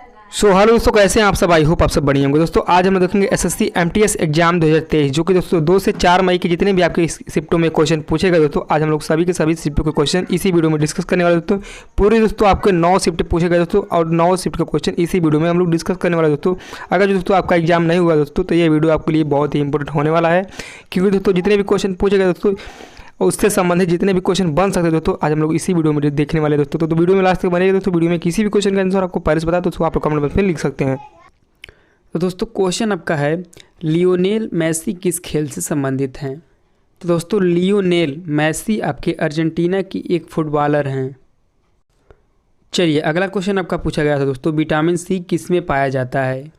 Hello दोस्तों, कैसे हैं आप सब। आई होप आप सब बढ़िया होंगे। दोस्तों आज हम देखेंगे एसएससी एमटीएस एग्जाम 2023, जो कि दोस्तों 2 से 4 मई के जितने भी आपके शिफ्टों में क्वेश्चन पूछे गए दोस्तों, आज हम लोग सभी के सभी शिफ्टों के क्वेश्चन इसी वीडियो में डिस्कस करने वाले दोस्तों। पूरे दोस्तों आपके 9 शिफ्ट पूछे गए दोस्तों, और 9 शिफ्ट के क्वेश्चन इसी वीडियो में हम लोग डिस्कस करने वाले दोस्तों। अगर जो दोस्तों आपका एग्जाम नहीं हुआ दोस्तों, तो ये वीडियो आपके लिए बहुत ही इंपॉर्टेंट होने वाला है, क्योंकि दोस्तों जितने भी क्वेश्चन पूछे गए दोस्तों, उससे संबंधित जितने भी क्वेश्चन बन सकते हैं दोस्तों, आज हम लोग इसी वीडियो में देखने वाले दोस्तों। तो वीडियो में लास्ट तक बनेगा दोस्तों। वीडियो में किसी भी क्वेश्चन का आंसर आपको पहले से पता है तो आप कमेंट बॉक्स में लिख सकते हैं। तो दोस्तों क्वेश्चन आपका है, लियोनेल मैसी किस खेल से संबंधित हैं। तो दोस्तों लियोनेल मैसी आपके अर्जेंटीना की एक फुटबॉलर हैं। चलिए अगला क्वेश्चन आपका पूछा गया था दोस्तों, विटामिन सी किस में पाया जाता है।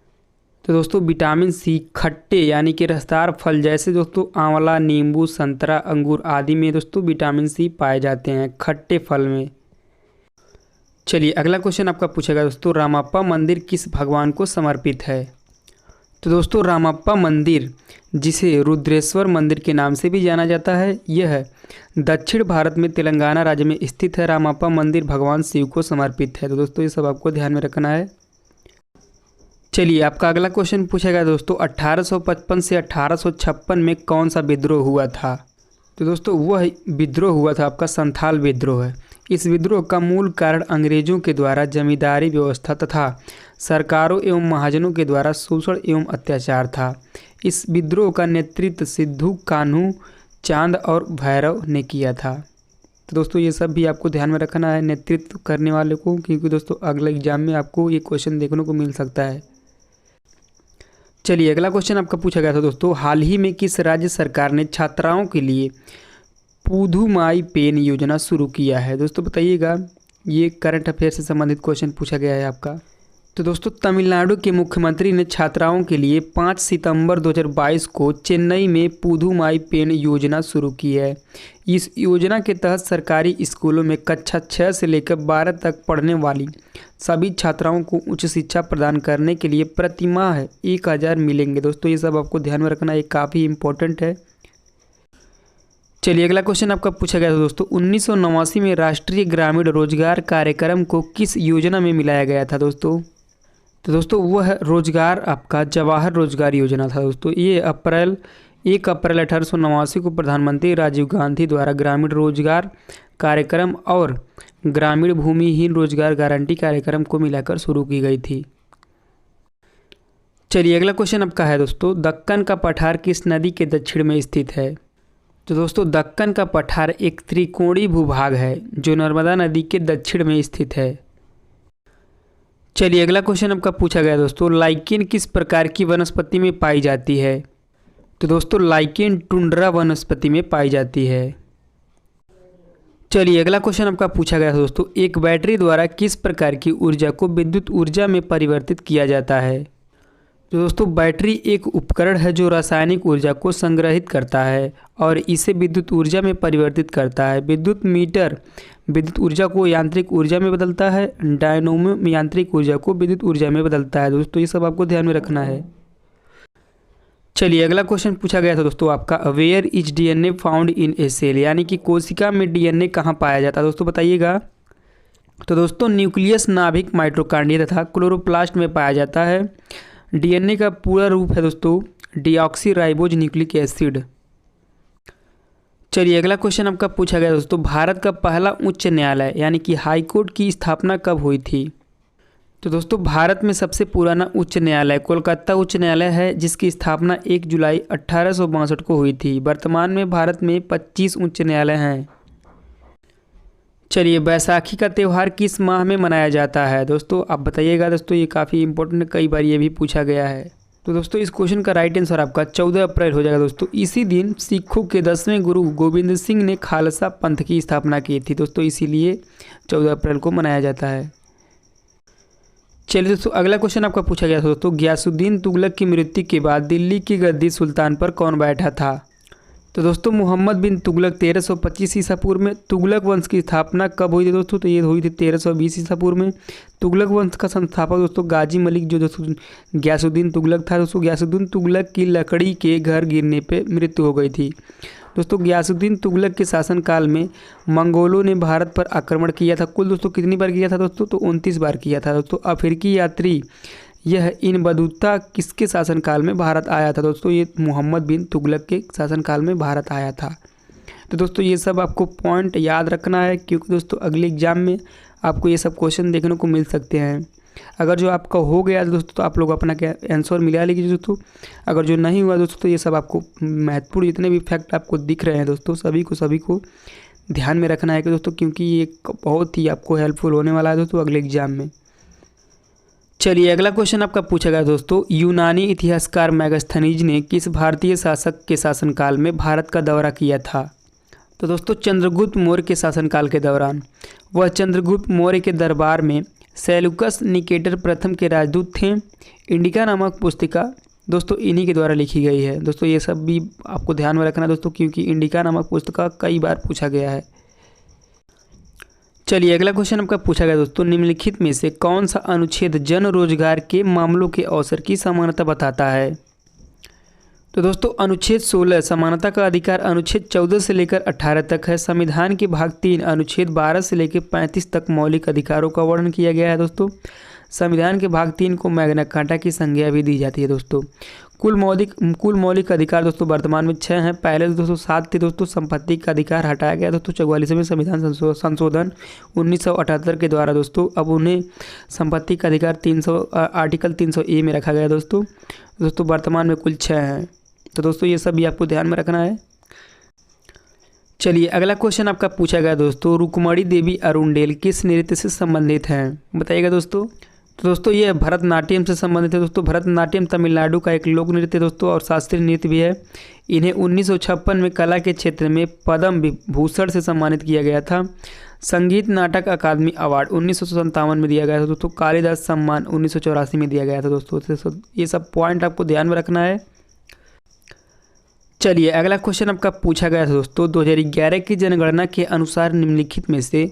तो दोस्तों विटामिन सी खट्टे यानी कि रसदार फल जैसे दोस्तों आंवला, नींबू, संतरा, अंगूर आदि में दोस्तों विटामिन सी पाए जाते हैं, खट्टे फल में। चलिए अगला क्वेश्चन आपका पूछा गया दोस्तों, रामप्पा मंदिर किस भगवान को समर्पित है। तो दोस्तों रामप्पा मंदिर, जिसे रुद्रेश्वर मंदिर के नाम से भी जाना जाता है, यह दक्षिण भारत में तेलंगाना राज्य में स्थित है। रामप्पा मंदिर भगवान शिव को समर्पित है। तो दोस्तों ये सब आपको ध्यान में रखना है। चलिए आपका अगला क्वेश्चन पूछा गया दोस्तों, 1855 से 1856 में कौन सा विद्रोह हुआ था। तो दोस्तों वह विद्रोह हुआ था आपका संथाल विद्रोह है। इस विद्रोह का मूल कारण अंग्रेजों के द्वारा जमींदारी व्यवस्था तथा सरकारों एवं महाजनों के द्वारा शोषण एवं अत्याचार था। इस विद्रोह का नेतृत्व सिद्धू, कान्हू, चांद और भैरव ने किया था। तो दोस्तों ये सब भी आपको ध्यान में रखना है नेतृत्व करने वाले को, क्योंकि दोस्तों अगले एग्जाम में आपको ये क्वेश्चन देखने को मिल सकता है। चलिए अगला क्वेश्चन आपका पूछा गया था दोस्तों, हाल ही में किस राज्य सरकार ने छात्राओं के लिए पुधुमाई पेन योजना शुरू किया है। दोस्तों बताइएगा, ये करंट अफेयर से संबंधित क्वेश्चन पूछा गया है आपका। तो दोस्तों तमिलनाडु के मुख्यमंत्री ने छात्राओं के लिए 5 सितंबर 2022 को चेन्नई में पुधुमाई पेन योजना शुरू की है। इस योजना के तहत सरकारी स्कूलों में कक्षा 6 से लेकर 12 तक पढ़ने वाली सभी छात्राओं को उच्च शिक्षा प्रदान करने के लिए प्रति माह 1000 मिलेंगे। दोस्तों ये सब आपको ध्यान में रखना, ये काफ़ी इंपॉर्टेंट है। चलिए अगला क्वेश्चन आपका पूछा गया था दोस्तों, 1989 में राष्ट्रीय ग्रामीण रोजगार कार्यक्रम को किस योजना में मिलाया गया था दोस्तों। तो दोस्तों वह रोजगार आपका जवाहर रोजगार योजना था। दोस्तों ये 1 अप्रैल 1889 को प्रधानमंत्री राजीव गांधी द्वारा ग्रामीण रोजगार कार्यक्रम और ग्रामीण भूमिहीन रोजगार गारंटी कार्यक्रम को मिलाकर शुरू की गई थी। चलिए अगला क्वेश्चन आपका है दोस्तों, दक्कन का पठार किस नदी के दक्षिण में स्थित है। तो दोस्तों दक्कन का पठार एक त्रिकोणीय भूभाग है जो नर्मदा नदी के दक्षिण में स्थित है। चलिए अगला क्वेश्चन आपका पूछा गया दोस्तों, लाइकेन किस प्रकार की वनस्पति में पाई जाती है। तो दोस्तों लाइकेन टुंड्रा वनस्पति में पाई जाती है। चलिए अगला क्वेश्चन आपका पूछा गया दोस्तों, एक बैटरी द्वारा किस प्रकार की ऊर्जा को विद्युत ऊर्जा में परिवर्तित किया जाता है। तो दोस्तों बैटरी एक उपकरण है जो रासायनिक ऊर्जा को संग्रहित करता है और इसे विद्युत ऊर्जा में परिवर्तित करता है। विद्युत मीटर विद्युत ऊर्जा को यांत्रिक ऊर्जा में बदलता है, डायनोमो यांत्रिक ऊर्जा को विद्युत ऊर्जा में बदलता है। दोस्तों ये सब आपको ध्यान में रखना है। चलिए अगला क्वेश्चन पूछा गया था दोस्तों आपका, where is DNA found in a cell, यानी कि कोशिका में डीएनए कहाँ पाया जाता है। दोस्तों बताइएगा। तो दोस्तों न्यूक्लियस, नाभिक, माइटोकॉन्ड्रिया तथा क्लोरोप्लास्ट में पाया जाता है। डीएनए का पूरा रूप है दोस्तों डीऑक्सीराइबोज न्यूक्लिक एसिड। चलिए अगला क्वेश्चन आपका पूछा गया दोस्तों, भारत का पहला उच्च न्यायालय यानी कि हाई कोर्ट की स्थापना कब हुई थी। तो दोस्तों भारत में सबसे पुराना उच्च न्यायालय कोलकाता उच्च न्यायालय है, जिसकी स्थापना 1 जुलाई 1862 को हुई थी। वर्तमान में भारत में 25 उच्च न्यायालय हैं। चलिए बैसाखी का त्यौहार किस माह में मनाया जाता है। दोस्तों आप बताइएगा। दोस्तों ये काफ़ी इंपॉर्टेंट, कई बार ये भी पूछा गया है। तो दोस्तों इस क्वेश्चन का राइट आंसर आपका 14 अप्रैल हो जाएगा। दोस्तों इसी दिन सिखों के 10वें गुरु गोविंद सिंह ने खालसा पंथ की स्थापना की थी। दोस्तों इसीलिए 14 अप्रैल को मनाया जाता है। चलिए दोस्तों अगला क्वेश्चन आपका पूछा गया था दोस्तों, गयासुद्दीन तुगलक की मृत्यु के बाद दिल्ली की गद्दी सुल्तान पर कौन बैठा था। तो दोस्तों मोहम्मद बिन तुगलक 1325 ईसा पूर्व में। तुगलक वंश की स्थापना कब हुई थी दोस्तों। तो ये हुई थी 1320 ईसा पूर्व में। तुगलक वंश का संस्थापक दोस्तों गाजी मलिक जो दोस्तों गयासुद्दीन तुगलक था। दोस्तों गयासुद्दीन तुगलक की लकड़ी के घर गिरने पे मृत्यु हो गई थी। दोस्तों गयासुद्दीन तुगलक के शासनकाल में मंगोलों ने भारत पर आक्रमण किया था। कुल दोस्तों कितनी बार किया था दोस्तों? तो 29 बार किया था दोस्तों। अफ्रीकी यात्री यह इन बतूता किसके शासनकाल में भारत आया था? दोस्तों ये मोहम्मद बिन तुगलक के शासनकाल में भारत आया था। तो दोस्तों ये सब आपको पॉइंट याद रखना है, क्योंकि दोस्तों अगले एग्जाम में आपको ये सब क्वेश्चन देखने को मिल सकते हैं। अगर जो आपका हो गया दोस्तों तो आप लोग अपना क्या आंसर मिला लीजिए दोस्तों। अगर जो नहीं हुआ दोस्तों तो ये सब आपको महत्वपूर्ण जितने भी फैक्ट आपको दिख रहे हैं दोस्तों सभी को ध्यान में रखना है कि दोस्तों, क्योंकि ये बहुत ही आपको हेल्पफुल होने वाला है दोस्तों अगले एग्जाम में। चलिए अगला क्वेश्चन आपका पूछा गया दोस्तों, यूनानी इतिहासकार मेगास्थनीज ने किस भारतीय शासक के शासनकाल में भारत का दौरा किया था? तो दोस्तों चंद्रगुप्त मौर्य के शासनकाल के दौरान। वह चंद्रगुप्त मौर्य के दरबार में सेल्यूकस निकेटर प्रथम के राजदूत थे। इंडिका नामक पुस्तिका दोस्तों इन्हीं के द्वारा लिखी गई है। दोस्तों ये सब भी आपको ध्यान में रखना है दोस्तों, क्योंकि इंडिका नामक पुस्तिका कई बार पूछा गया है। चलिए अगला क्वेश्चन आपका पूछा गया दोस्तों, निम्नलिखित में से कौन सा अनुच्छेद जन रोजगार के मामलों के अवसर की समानता बताता है? तो दोस्तों अनुच्छेद 16 समानता का अधिकार अनुच्छेद 14 से लेकर 18 तक है। संविधान के भाग 3 अनुच्छेद 12 से लेकर 35 तक मौलिक अधिकारों का वर्णन किया गया है दोस्तों। संविधान के भाग 3 को मैग्ना कार्टा की संज्ञा भी दी जाती है दोस्तों। कुल मौलिक अधिकार दोस्तों वर्तमान में 6 हैं। पहले दोस्तों 7 थे दोस्तों। संपत्ति का अधिकार हटाया गया दोस्तों 44वें संविधान संशोधन 1978 के द्वारा दोस्तों। अब उन्हें संपत्ति का अधिकार आर्टिकल 300A में रखा गया दोस्तों। वर्तमान में कुल 6 हैं। तो दोस्तों ये सब भी आपको ध्यान में रखना है। चलिए अगला क्वेश्चन आपका पूछा गया दोस्तों, रुक्मणी देवी अरुंडेल किस नृत्य से संबंधित हैं? बताइएगा दोस्तों। तो दोस्तों ये भरतनाट्यम से संबंधित है दोस्तों। भरतनाट्यम तमिलनाडु का एक लोक नृत्य दोस्तों और शास्त्रीय नृत्य भी है। इन्हें 1956 में कला के क्षेत्र में पद्म विभूषण से सम्मानित किया गया था। संगीत नाटक अकादमी अवार्ड 1957 में दिया गया था दोस्तों। कालिदास सम्मान 1984 में दिया गया था दोस्तों। ये सब पॉइंट आपको ध्यान में रखना है। चलिए अगला क्वेश्चन आपका पूछा गया था दोस्तों, 2011 की जनगणना के अनुसार निम्नलिखित में से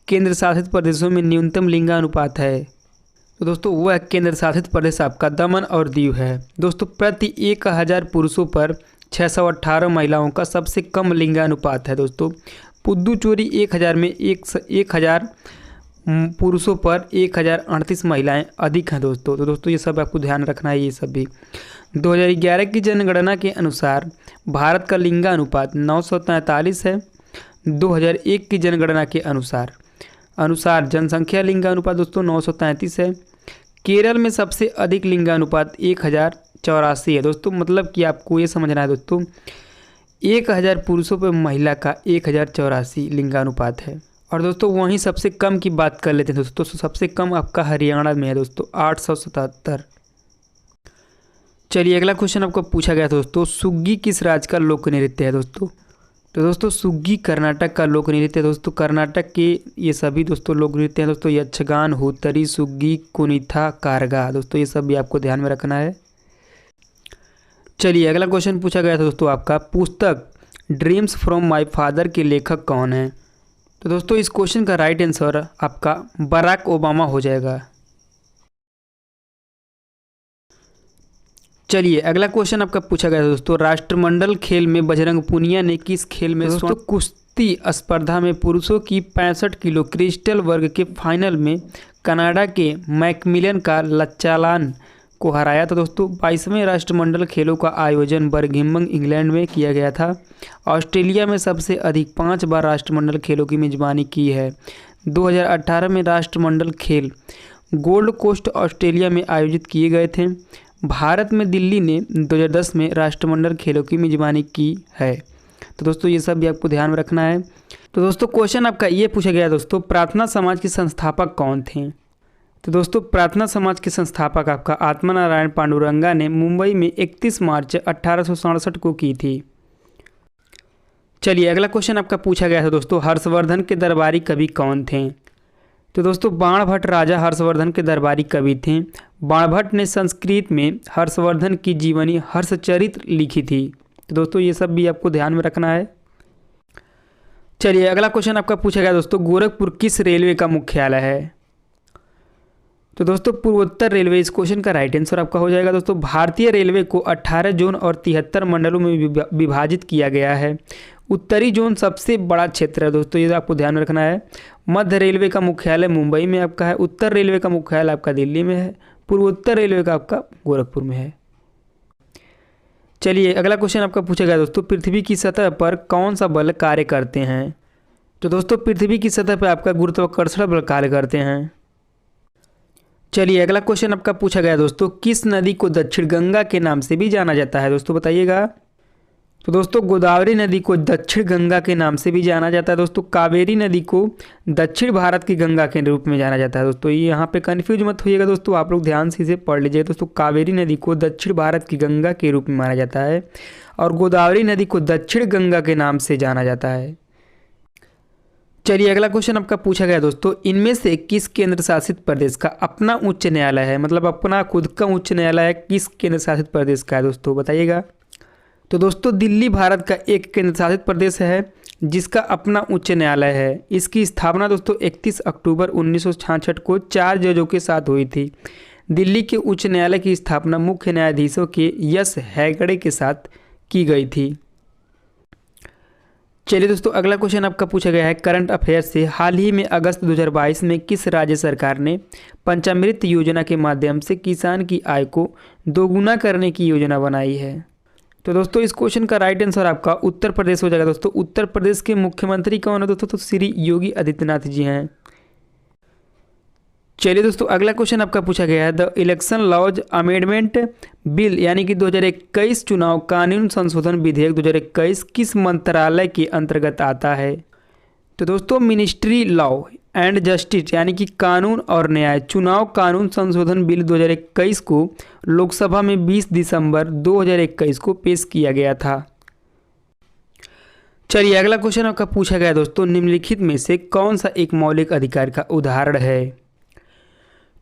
केंद्र शासित प्रदेशों में न्यूनतम लिंगानुपात है? तो दोस्तों वह केंद्र शासित प्रदेश आपका दमन और दीव है दोस्तों। प्रति 1000 पुरुषों पर 618 महिलाओं का सबसे कम लिंगानुपात है दोस्तों। पुद्दुचेरी 1000 में 1000 पुरुषों पर 1038 महिलाएं अधिक हैं दोस्तों। तो दोस्तों ये सब आपको ध्यान रखना है। ये सब भी 2011 की जनगणना के अनुसार भारत का लिंगानुपात 943 है। 2001 की जनगणना के अनुसार जनसंख्या लिंगानुपात दोस्तों 933 है। केरल में सबसे अधिक लिंगानुपात 1084 है दोस्तों। मतलब कि आपको ये समझना है दोस्तों, 1000 पुरुषों पर महिला का 1084 लिंगानुपात है। और दोस्तों वहीं सबसे कम की बात कर लेते हैं दोस्तों। सबसे कम आपका हरियाणा में है दोस्तों 877। चलिए अगला क्वेश्चन आपको पूछा गया दोस्तों, सुग्गी किस राज्य का लोक नृत्य है दोस्तों? तो दोस्तों सुग्गी कर्नाटक का लोक नृत्य है दोस्तों। कर्नाटक के ये सभी दोस्तों लोक नृत्य हैं दोस्तों, यक्षगान, होतरी, सुग्गी, कुनिथा, कारगा दोस्तों। ये सब भी आपको ध्यान में रखना है। चलिए अगला क्वेश्चन पूछा गया था दोस्तों आपका, पुस्तक ड्रीम्स फ्रॉम माय फादर के लेखक कौन है? तो दोस्तों इस क्वेश्चन का राइट आंसर आपका बराक ओबामा हो जाएगा। चलिए अगला क्वेश्चन आपका पूछा गया दोस्तों, राष्ट्रमंडल खेल में बजरंग पुनिया ने किस खेल में दोस्तों कुश्ती स्पर्धा में पुरुषों की 65 किलो क्रिस्टल वर्ग के फाइनल में कनाडा के मैकमिलन का लच्चालान को हराया था दोस्तों। 22वें राष्ट्रमंडल खेलों का आयोजन बर्मिंघम इंग्लैंड में किया गया था। ऑस्ट्रेलिया में सबसे अधिक 5 बार राष्ट्रमंडल खेलों की मेजबानी की है। 2018 में राष्ट्रमंडल खेल गोल्ड कोस्ट ऑस्ट्रेलिया में आयोजित किए गए थे। भारत में दिल्ली ने 2010 में राष्ट्रमंडल खेलों की मेजबानी की है। तो दोस्तों ये सब भी आपको ध्यान में रखना है। तो दोस्तों क्वेश्चन आपका ये पूछा गया दोस्तों, प्रार्थना समाज के संस्थापक कौन थे? तो दोस्तों प्रार्थना समाज के संस्थापक आपका आत्मा नारायण पांडुरंगा ने मुंबई में 31 मार्च 1867 को की थी। चलिए अगला क्वेश्चन आपका पूछा गया था दोस्तों, हर्षवर्धन के दरबारी कवि कौन थे? तो दोस्तों बाणभट्ट राजा हर्षवर्धन के दरबारी कवि थे। बाणभट्ट ने संस्कृत में हर्षवर्धन की जीवनी हर्षचरित्र लिखी थी। तो दोस्तों ये सब भी आपको ध्यान में रखना है। चलिए अगला क्वेश्चन आपका पूछा गया दोस्तों, गोरखपुर किस रेलवे का मुख्यालय है? तो दोस्तों पूर्वोत्तर रेलवे इस क्वेश्चन का राइट आंसर आपका हो जाएगा। दोस्तों भारतीय रेलवे को 18 जोन और 73 मंडलों में विभाजित किया गया है। उत्तरी जोन सबसे बड़ा क्षेत्र है दोस्तों, ये आपको ध्यान में रखना है। मध्य रेलवे का मुख्यालय मुंबई में आपका है। उत्तर रेलवे का मुख्यालय आपका दिल्ली में है। पूर्वोत्तर रेलवे का आपका गोरखपुर में है। चलिए अगला क्वेश्चन आपका पूछा गया दोस्तों, पृथ्वी की सतह पर कौन सा बल कार्य करते हैं। तो दोस्तों पृथ्वी की सतह पर आपका गुरुत्वाकर्षण बल कार्य करते हैं। चलिए अगला क्वेश्चन आपका पूछा गया दोस्तों, किस नदी को दक्षिण गंगा के नाम से भी जाना जाता है। दोस्तों बताइएगा। तो दोस्तों गोदावरी नदी को दक्षिण गंगा के नाम से भी जाना जाता है। दोस्तों कावेरी नदी को दक्षिण भारत की गंगा के रूप में जाना जाता है। दोस्तों ये यहाँ पे कन्फ्यूज मत होइएगा दोस्तों, आप लोग ध्यान से इसे पढ़ लीजिएगा। दोस्तों कावेरी नदी को दक्षिण भारत की गंगा के रूप में माना जाता है और गोदावरी नदी को दक्षिण गंगा के नाम से जाना जाता है। चलिए अगला क्वेश्चन आपका पूछा गया दोस्तों, इनमें से किस केंद्र शासित प्रदेश का अपना उच्च न्यायालय है, मतलब अपना खुद का उच्च न्यायालय किस केंद्र शासित प्रदेश का है। दोस्तों बताइएगा। तो दोस्तों दिल्ली भारत का एक केंद्र शासित प्रदेश है जिसका अपना उच्च न्यायालय है। इसकी स्थापना दोस्तों 31 अक्टूबर 1966 को 4 जजों के साथ हुई थी। दिल्ली के उच्च न्यायालय की स्थापना मुख्य न्यायाधीशों के यस हेगड़े के साथ की गई थी। चलिए दोस्तों अगला क्वेश्चन आपका पूछा गया है करंट अफेयर से, हाल ही में अगस्त 2022 में किस राज्य सरकार ने पंचामृत योजना के माध्यम से किसान की आय को दोगुना करने की योजना बनाई है। तो दोस्तों इस क्वेश्चन का राइट आंसर आपका उत्तर प्रदेश हो जाएगा। दोस्तों उत्तर प्रदेश के मुख्यमंत्री कौन है दोस्तों, तो श्री योगी आदित्यनाथ जी हैं। चलिए दोस्तों अगला क्वेश्चन आपका पूछा गया है, the election laws amendment bill यानी कि 2021 चुनाव कानून संशोधन विधेयक 2021 किस मंत्रालय के अंतर्गत आता है। तो दोस्तों मिनिस्ट्री लॉ एंड जस्टिस यानी कि कानून और न्याय चुनाव कानून संशोधन बिल 2021 को लोकसभा में 20 दिसंबर 2021 को पेश किया गया था। चलिए अगला क्वेश्चन आपका पूछा गया दोस्तों, निम्नलिखित में से कौन सा एक मौलिक अधिकार का उदाहरण है।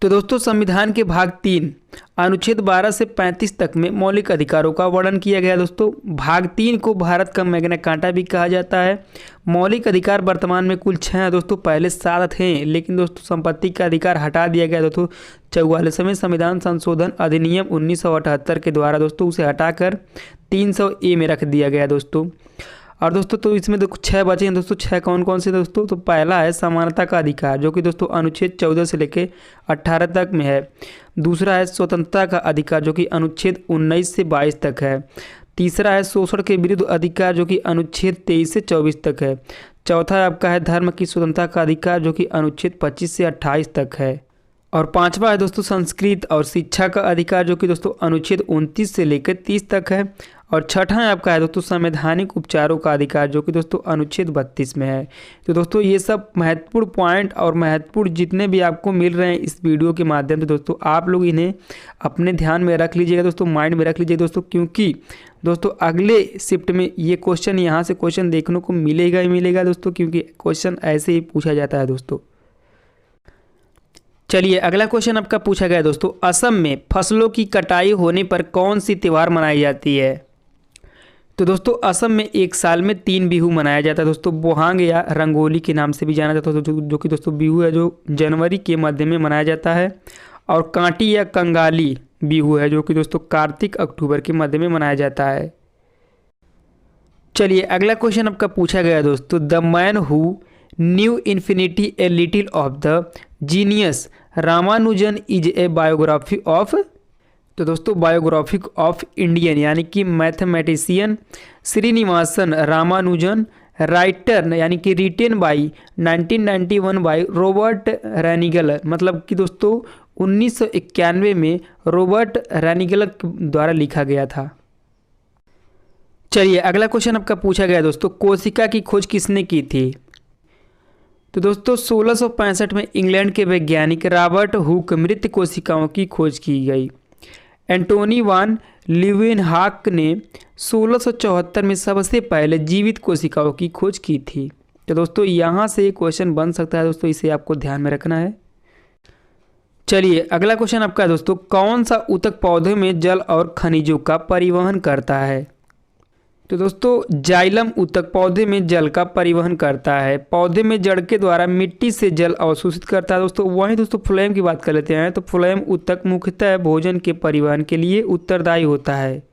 तो दोस्तों संविधान के भाग 3 अनुच्छेद 12 से 35 तक में मौलिक अधिकारों का वर्णन किया गया। दोस्तों भाग 3 को भारत का मैग्ना कार्टा भी कहा जाता है। मौलिक अधिकार वर्तमान में कुल 6 हैं दोस्तों, पहले 7 थे लेकिन दोस्तों संपत्ति का अधिकार हटा दिया गया। दोस्तों 44वें संविधान संशोधन अधिनियम 1978 के द्वारा दोस्तों उसे हटाकर 300A में रख दिया गया दोस्तों। और दोस्तों तो इसमें देखो 6 बचे हैं दोस्तों। 6 कौन कौन से दोस्तों, तो पहला है समानता का अधिकार जो कि दोस्तों अनुच्छेद 14 से लेकर 18 तक में है। दूसरा है स्वतंत्रता का अधिकार जो कि अनुच्छेद 19 से 22 तक है। तीसरा है शोषण के विरुद्ध अधिकार जो कि अनुच्छेद 23 से 24 तक है। चौथा आपका है धर्म की स्वतंत्रता का अधिकार जो कि अनुच्छेद 25 से 28 तक है। और पांचवा है दोस्तों संस्कृत और शिक्षा का अधिकार जो कि दोस्तों अनुच्छेद 29 से लेकर 30 तक है। और छठा है आपका है दोस्तों संवैधानिक उपचारों का अधिकार जो कि दोस्तों अनुच्छेद 32 में है। तो दोस्तों ये सब महत्वपूर्ण पॉइंट और महत्वपूर्ण जितने भी आपको मिल रहे हैं इस वीडियो के माध्यम से दोस्तों आप लोग इन्हें अपने ध्यान में रख लीजिएगा दोस्तों, माइंड में रख लीजिए दोस्तों, क्योंकि दोस्तों अगले शिफ्ट में ये क्वेश्चन यहाँ से क्वेश्चन देखने को मिलेगा ही मिलेगा दोस्तों, क्योंकि क्वेश्चन ऐसे ही पूछा जाता है दोस्तों। चलिए अगला क्वेश्चन आपका पूछा गया दोस्तों, असम में फसलों की कटाई होने पर कौन सी त्यौहार मनाई जाती है। तो दोस्तों असम में एक साल में 3 बिहू मनाया जाता है दोस्तों। बोहांग या रंगोली के नाम से भी जाना जाता है जो कि दोस्तों बिहू है जो जनवरी के मध्य में मनाया जाता है। और कांटी या कंगाली बिहू है जो कि दोस्तों कार्तिक अक्टूबर के मध्य में मनाया जाता है। चलिए अगला क्वेश्चन आपका पूछा गया दोस्तों, the man who knew infinity a little of the genius Ramanujan is a biography of. तो दोस्तों बायोग्राफी ऑफ इंडियन यानी कि मैथमेटिशियन श्रीनिवासन रामानुजन, राइटर यानी कि रिटेन बाई 1991 बाई रॉबर्ट रैनिगल, मतलब कि दोस्तों 1991 में रॉबर्ट रैनिगल द्वारा लिखा गया था। चलिए अगला क्वेश्चन आपका पूछा गया दोस्तों, कोशिका की खोज किसने की थी। तो दोस्तों 1665 में इंग्लैंड के वैज्ञानिक रॉबर्ट हुक मृत कोशिकाओं की खोज की गई। एंटोनी वान लीवेनहॉक ने 1674 में सबसे पहले जीवित कोशिकाओं की खोज की थी। तो दोस्तों यहाँ से क्वेश्चन बन सकता है दोस्तों, इसे आपको ध्यान में रखना है। चलिए अगला क्वेश्चन आपका दोस्तों, कौन सा ऊतक पौधे में जल और खनिजों का परिवहन करता है। तो दोस्तों जाइलम ऊतक पौधे में जल का परिवहन करता है, पौधे में जड़ के द्वारा मिट्टी से जल अवशोषित करता है। दोस्तों वहीं दोस्तों फ्लोएम की बात कर लेते हैं। तो फ्लोएम ऊतक मुख्यतः भोजन के परिवहन के लिए उत्तरदायी होता है।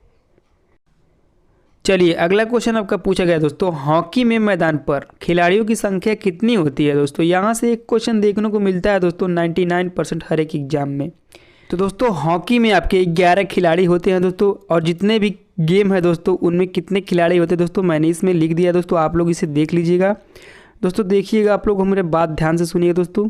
चलिए अगला क्वेश्चन आपका पूछा गया दोस्तों, हॉकी में मैदान पर खिलाड़ियों की संख्या कितनी होती है। दोस्तों यहाँ से एक क्वेश्चन देखने को मिलता है दोस्तों 99% हर एक एग्जाम में। तो दोस्तों हॉकी में आपके 11 खिलाड़ी होते हैं दोस्तों, और जितने भी गेम है दोस्तों उनमें कितने खिलाड़ी होते हैं दोस्तों मैंने इसमें लिख दिया दोस्तों, आप लोग इसे देख लीजिएगा। दोस्तों देखिएगा, आप लोग हमारे बात ध्यान से सुनिए दोस्तों।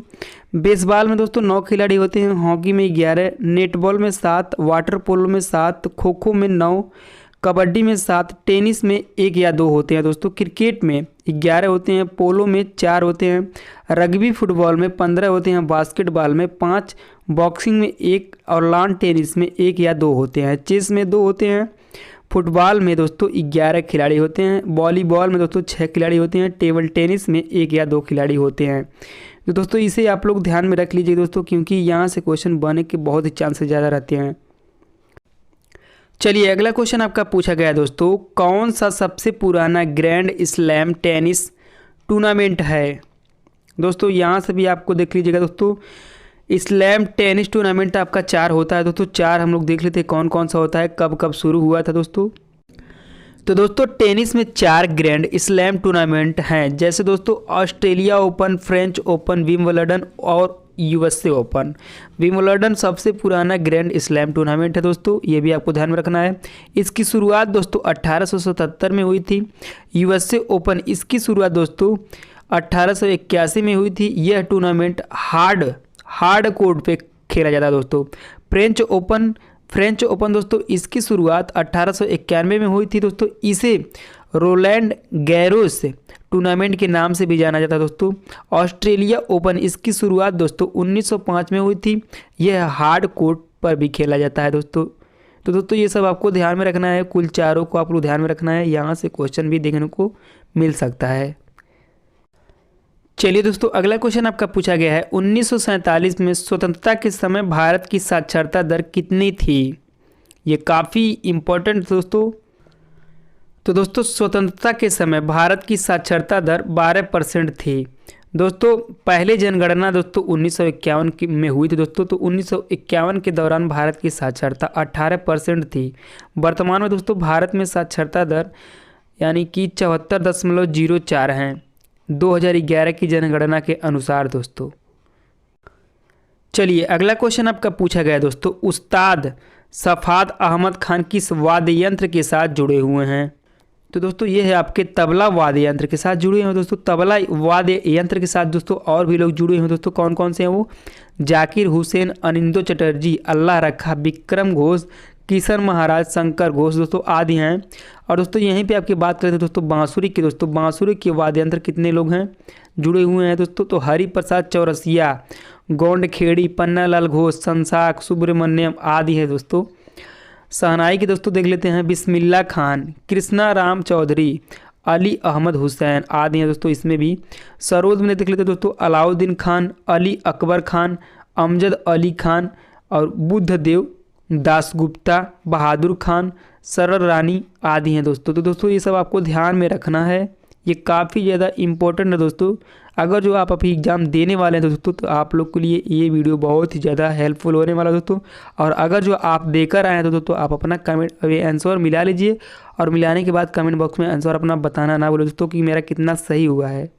बेसबॉल में दोस्तों 9 खिलाड़ी होते हैं, हॉकी में 11, नेटबॉल में 7, वाटर पोलो में 7, खो खो में 9, कबड्डी में 7, टेनिस में 1 या 2 होते हैं दोस्तों, क्रिकेट में 11 होते हैं, पोलो में 4 होते हैं, रग्बी फुटबॉल में 15 होते हैं, बास्केटबॉल में 5, बॉक्सिंग में 1 और लॉन टेनिस में 1 या 2 होते हैं, चेस में 2 होते हैं, फुटबॉल में दोस्तों 11 खिलाड़ी होते हैं, वॉलीबॉल में दोस्तों 6 खिलाड़ी होते हैं, टेबल टेनिस में 1 या 2 खिलाड़ी होते हैं। तो दोस्तों इसे आप लोग ध्यान में रख लीजिए दोस्तों, क्योंकि यहाँ से क्वेश्चन बनने के बहुत ही चांसेस ज़्यादा रहते हैं। चलिए अगला क्वेश्चन आपका पूछा गया दोस्तों, कौन सा सबसे पुराना ग्रैंड स्लैम टेनिस टूर्नामेंट है। दोस्तों यहाँ से भी आपको देख लीजिएगा दोस्तों, स्लैम टेनिस टूर्नामेंट आपका 4 होता है दोस्तों। 4 हम लोग देख लेते हैं कौन कौन सा होता है, कब कब शुरू हुआ था दोस्तों। तो दोस्तों टेनिस में 4 ग्रैंड स्लैम टूर्नामेंट हैं, जैसे दोस्तों Australia open, French open, Wimbledon और यूएसए ओपन। विंबलडन सबसे पुराना ग्रैंड स्लैम टूर्नामेंट है दोस्तों, ये भी आपको ध्यान में रखना है। इसकी शुरुआत दोस्तों 1877 में हुई थी। यूएसए ओपन इसकी शुरुआत दोस्तों 1881 में हुई थी। यह टूर्नामेंट हार्ड कोर्ट पे खेला जाता है दोस्तों। फ्रेंच ओपन दोस्तों इसकी शुरुआत 1891 में हुई थी दोस्तों। इसे रोलैंड गैरोस टूर्नामेंट के नाम से भी जाना जाता है दोस्तों। ऑस्ट्रेलिया ओपन इसकी शुरुआत दोस्तों 1905 में हुई थी। यह हार्ड कोर्ट पर भी खेला जाता है दोस्तों। तो दोस्तों ये सब आपको ध्यान में रखना है, कुल 4 को आप लोग ध्यान में रखना है, यहाँ से क्वेश्चन भी देखने को मिल सकता है। चलिए दोस्तों अगला क्वेश्चन आपका पूछा गया है, 1947 में स्वतंत्रता के समय भारत की साक्षरता दर कितनी थी। ये काफ़ी इम्पोर्टेंट दोस्तों। तो दोस्तों स्वतंत्रता के समय भारत की साक्षरता दर 12% थी दोस्तों। पहले जनगणना दोस्तों 1951 में हुई थी दोस्तों। तो 1951 के दौरान भारत की साक्षरता 18% थी। वर्तमान में दोस्तों भारत में साक्षरता दर यानी कि 74.04 हैं 2011 की जनगणना के अनुसार दोस्तों। चलिए अगला क्वेश्चन आपका पूछा गया दोस्तों, उस्ताद सफाद अहमद खान किस वाद्य यंत्र के साथ जुड़े हुए हैं। तो दोस्तों ये है आपके तबला वाद्य यंत्र के साथ जुड़े हैं दोस्तों। तबला वाद्य यंत्र के साथ दोस्तों और भी लोग जुड़े हैं दोस्तों। कौन कौन से हैं वो, जाकिर हुसैन, अनिंदो चटर्जी, अल्लाह रखा, विक्रम घोष, किशन महाराज, शंकर घोष दोस्तों आदि हैं। और दोस्तों यहीं पे आपकी बात करें तो दोस्तों बांसुरी के बांसुरी के वाद्य यंत्र कितने लोग हैं जुड़े हुए हैं दोस्तों। तो हरि प्रसाद चौरसिया, गोंड खेड़ी, पन्ना लाल घोष, संसाक, सुब्रमण्यम आदि है दोस्तों। शहनाई के दोस्तों देख लेते हैं, बिस्मिल्ला खान, कृष्णा राम चौधरी, अली अहमद हुसैन आदि हैं दोस्तों इसमें भी। सरोद में देख लेते हैं दोस्तों, अलाउद्दीन खान, अली अकबर खान, अमजद अली खान और बुद्धदेव दासगुप्ता, बहादुर खान, सरल रानी आदि हैं दोस्तों। तो दोस्तों ये सब आपको ध्यान में रखना है, ये काफ़ी ज़्यादा इम्पोर्टेंट है दोस्तों। अगर जो आप अभी एग्ज़ाम देने वाले हैं दोस्तों तो आप लोग के लिए ये वीडियो बहुत ही ज़्यादा हेल्पफुल होने वाला है दोस्तों। और अगर जो आप देकर आए हैं तो दोस्तों आप अपना कमेंट आंसर मिला लीजिए, और मिलाने के बाद कमेंट बॉक्स में आंसर अपना बताना ना भूलो दोस्तों कि मेरा कितना सही हुआ है।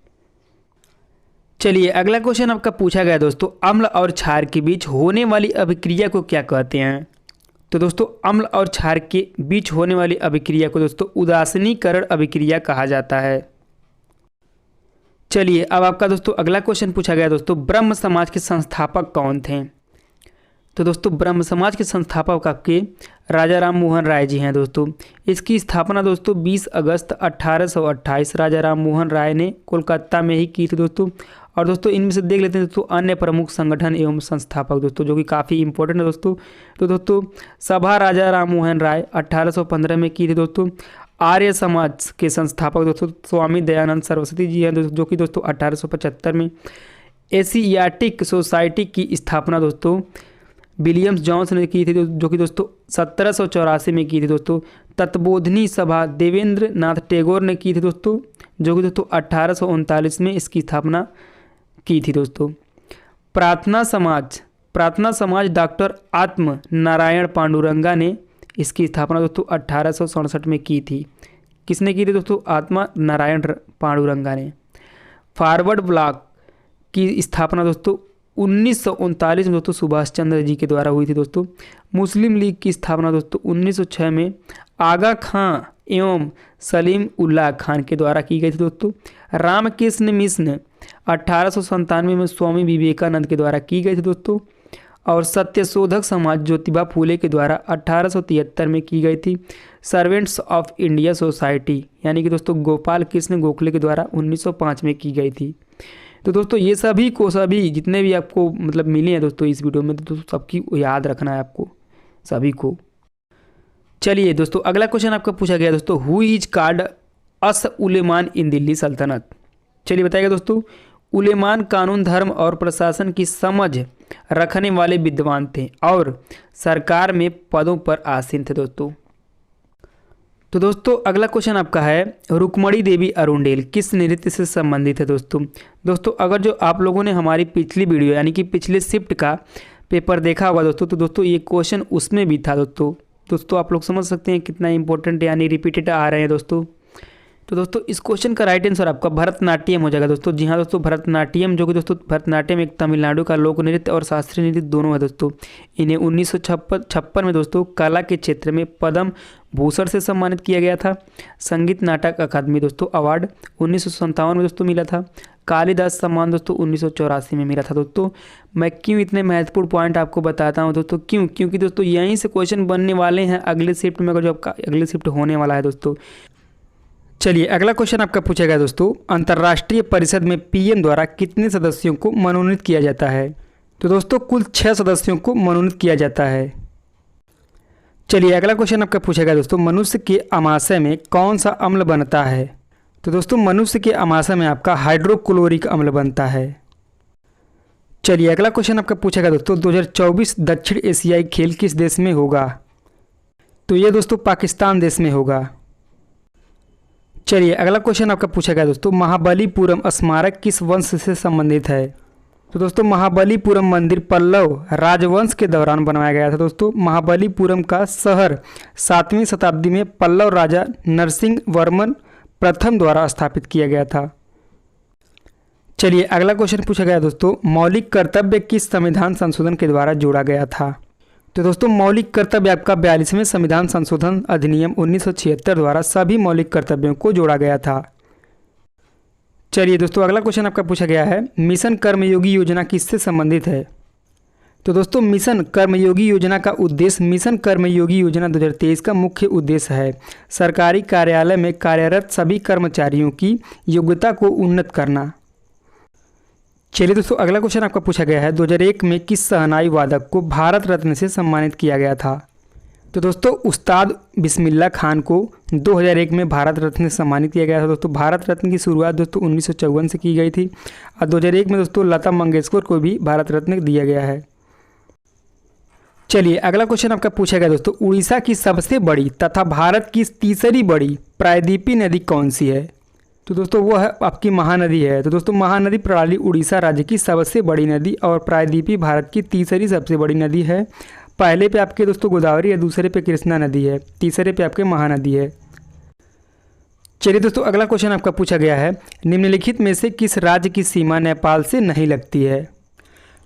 चलिए अगला क्वेश्चन आपका पूछा गया दोस्तों, अम्ल और क्षार के बीच होने वाली अभिक्रिया को क्या कहते हैं। तो दोस्तों अम्ल और क्षार के बीच होने वाली अभिक्रिया को दोस्तों उदासीनीकरण अभिक्रिया कहा जाता है। चलिए अब आपका दोस्तों अगला क्वेश्चन पूछा गया दोस्तों, ब्रह्म समाज के संस्थापक कौन थे। तो दोस्तों ब्रह्म समाज के संस्थापक आपके राजा राम मोहन राय जी हैं दोस्तों। इसकी स्थापना दोस्तों 20 अगस्त 1828 राजा राम मोहन राय ने कोलकाता में ही की थी दोस्तों। और दोस्तों इनमें से देख लेते हैं दोस्तों अन्य प्रमुख संगठन एवं संस्थापक दोस्तों जो कि काफ़ी इंपॉर्टेंट है दोस्तों। तो दोस्तों सभा राजा राम मोहन राय 1815 में की थी दोस्तों। आर्य समाज के संस्थापक दोस्तों स्वामी दयानंद सरस्वती जी हैं जो कि दोस्तों 1875 में। एशियाटिक सोसाइटी की स्थापना दोस्तों विलियम्स जॉन्स ने की थी, जो कि दोस्तों 1784 में की थी दोस्तों। तत्वबोधिनी सभा देवेंद्र नाथ टैगोर ने की थी दोस्तों, जो कि दोस्तों 1839 में इसकी स्थापना की थी दोस्तों। प्रार्थना समाज डॉक्टर आत्म नारायण पांडुरंगा ने इसकी स्थापना दोस्तों 1867 में की थी। किसने की थी दोस्तों? आत्मा नारायण पांडुरंगा ने। फॉरवर्ड ब्लॉक की स्थापना दोस्तों 1939 में दोस्तों सुभाष चंद्र जी के द्वारा हुई थी दोस्तों। मुस्लिम लीग की स्थापना दोस्तों 1906 में आगा खां एवं सलीम उल्लाह खान के द्वारा की गई थी दोस्तों। रामकृष्ण मिशन 1897 में स्वामी विवेकानंद के द्वारा की गई थी दोस्तों। और सत्यशोधक समाज ज्योतिबा फूले के द्वारा 1873 में की गई थी। सर्वेंट्स ऑफ इंडिया सोसाइटी यानी कि दोस्तों गोपाल कृष्ण गोखले के द्वारा 1905 में की गई थी। तो दोस्तों ये सभी जितने भी आपको मतलब मिले हैं दोस्तों इस वीडियो में, तो दोस्तों सबकी याद रखना है आपको सभी को। चलिए दोस्तों अगला क्वेश्चन आपका पूछा गया दोस्तों, हु इज कॉल्ड अस उलेमान इन दिल्ली सल्तनत। चलिए बताइएगा दोस्तों। उलेमान कानून, धर्म और प्रशासन की समझ रखने वाले विद्वान थे और सरकार में पदों पर आसीन थे दोस्तों। तो दोस्तों अगला क्वेश्चन आपका है, रुक्मणी देवी अरुंडेल किस नृत्य से संबंधित है दोस्तों अगर जो आप लोगों ने हमारी पिछली वीडियो यानी कि पिछले शिफ्ट का पेपर देखा होगा दोस्तों, तो दोस्तों ये क्वेश्चन उसमें भी था दोस्तों आप लोग समझ सकते हैं कितना इंपॉर्टेंट यानी रिपीटेड आ रहे हैं दोस्तों। तो दोस्तों इस क्वेश्चन का राइट आंसर आपका भरतनाट्यम हो जाएगा दोस्तों। जी हाँ दोस्तों, भरतनाट्यम, जो कि दोस्तों भरतनाट्यम एक तमिलनाडु का लोक नृत्य और शास्त्रीय नृत्य दोनों है दोस्तों। इन्हें 1956 में दोस्तों कला के क्षेत्र में पद्म भूषण से सम्मानित किया गया था। संगीत नाटक अकादमी दोस्तों अवार्ड 1957 में दोस्तों मिला था। कालिदास सम्मान दोस्तों 1984 में मिला था दोस्तों। मैं क्यों इतने महत्वपूर्ण पॉइंट आपको बताता हूँ दोस्तों, क्योंकि दोस्तों यहीं से क्वेश्चन बनने वाले हैं अगले शिफ्ट में, जो आपका अगले शिफ्ट होने वाला है दोस्तों। चलिए अगला क्वेश्चन आपका पूछा गया दोस्तों, अंतर्राष्ट्रीय परिषद में पीएम द्वारा कितने सदस्यों को मनोनीत किया जाता है। तो दोस्तों कुल 6 सदस्यों को मनोनीत किया जाता है। चलिए अगला क्वेश्चन आपका पूछा गया दोस्तों, मनुष्य के आमाशय में कौन सा अम्ल बनता है। तो दोस्तों मनुष्य के आमाशय में आपका हाइड्रोक्लोरिक अम्ल बनता है। चलिए अगला क्वेश्चन आपका पूछा गया दोस्तों, 2024 दक्षिण एशियाई खेल किस देश में होगा। तो ये दोस्तों पाकिस्तान देश में होगा। चलिए अगला क्वेश्चन आपका पूछा गया दोस्तों, महाबलीपुरम स्मारक किस वंश से संबंधित है। तो दोस्तों महाबलीपुरम मंदिर पल्लव राजवंश के दौरान बनवाया गया था दोस्तों। महाबलीपुरम का शहर 7वीं शताब्दी में पल्लव राजा नरसिंह वर्मन प्रथम द्वारा स्थापित किया गया था। चलिए अगला क्वेश्चन पूछा गया दोस्तों, मौलिक कर्तव्य किस संविधान संशोधन के द्वारा जोड़ा गया था। तो दोस्तों मौलिक कर्तव्य आपका 42वें संविधान संशोधन अधिनियम 1976 द्वारा सभी मौलिक कर्तव्यों को जोड़ा गया था। चलिए दोस्तों अगला क्वेश्चन आपका पूछा गया है, मिशन कर्मयोगी योजना किससे संबंधित है। तो दोस्तों मिशन कर्मयोगी योजना का उद्देश्य, मिशन कर्मयोगी योजना 2023 का मुख्य उद्देश्य है सरकारी कार्यालय में कार्यरत सभी कर्मचारियों की योग्यता को उन्नत करना। चलिए दोस्तों अगला क्वेश्चन आपका पूछा गया है, 2001 में किस शहनाई वादक को भारत रत्न से सम्मानित किया गया था। तो दोस्तों उस्ताद बिस्मिल्लाह खान को 2001 में भारत रत्न से सम्मानित किया गया था दोस्तों। भारत रत्न की शुरुआत दोस्तों 1954 से की गई थी और 2001 में दोस्तों लता मंगेशकर को भी भारत रत्न दिया गया है। चलिए अगला क्वेश्चन आपका पूछा गया दोस्तों, उड़ीसा की सबसे बड़ी तथा भारत की तीसरी बड़ी प्रायद्वीपीय नदी कौन सी है। तो दोस्तों वो है आपकी महानदी है। तो दोस्तों महानदी प्रणाली उड़ीसा राज्य की सबसे बड़ी नदी और प्रायद्वीपीय भारत की तीसरी सबसे बड़ी नदी है। पहले पे आपके दोस्तों गोदावरी है, दूसरे पे कृष्णा नदी है, तीसरे पे आपके महानदी है। चलिए दोस्तों अगला क्वेश्चन आपका पूछा गया है, निम्नलिखित में से किस राज्य की सीमा नेपाल से नहीं लगती है।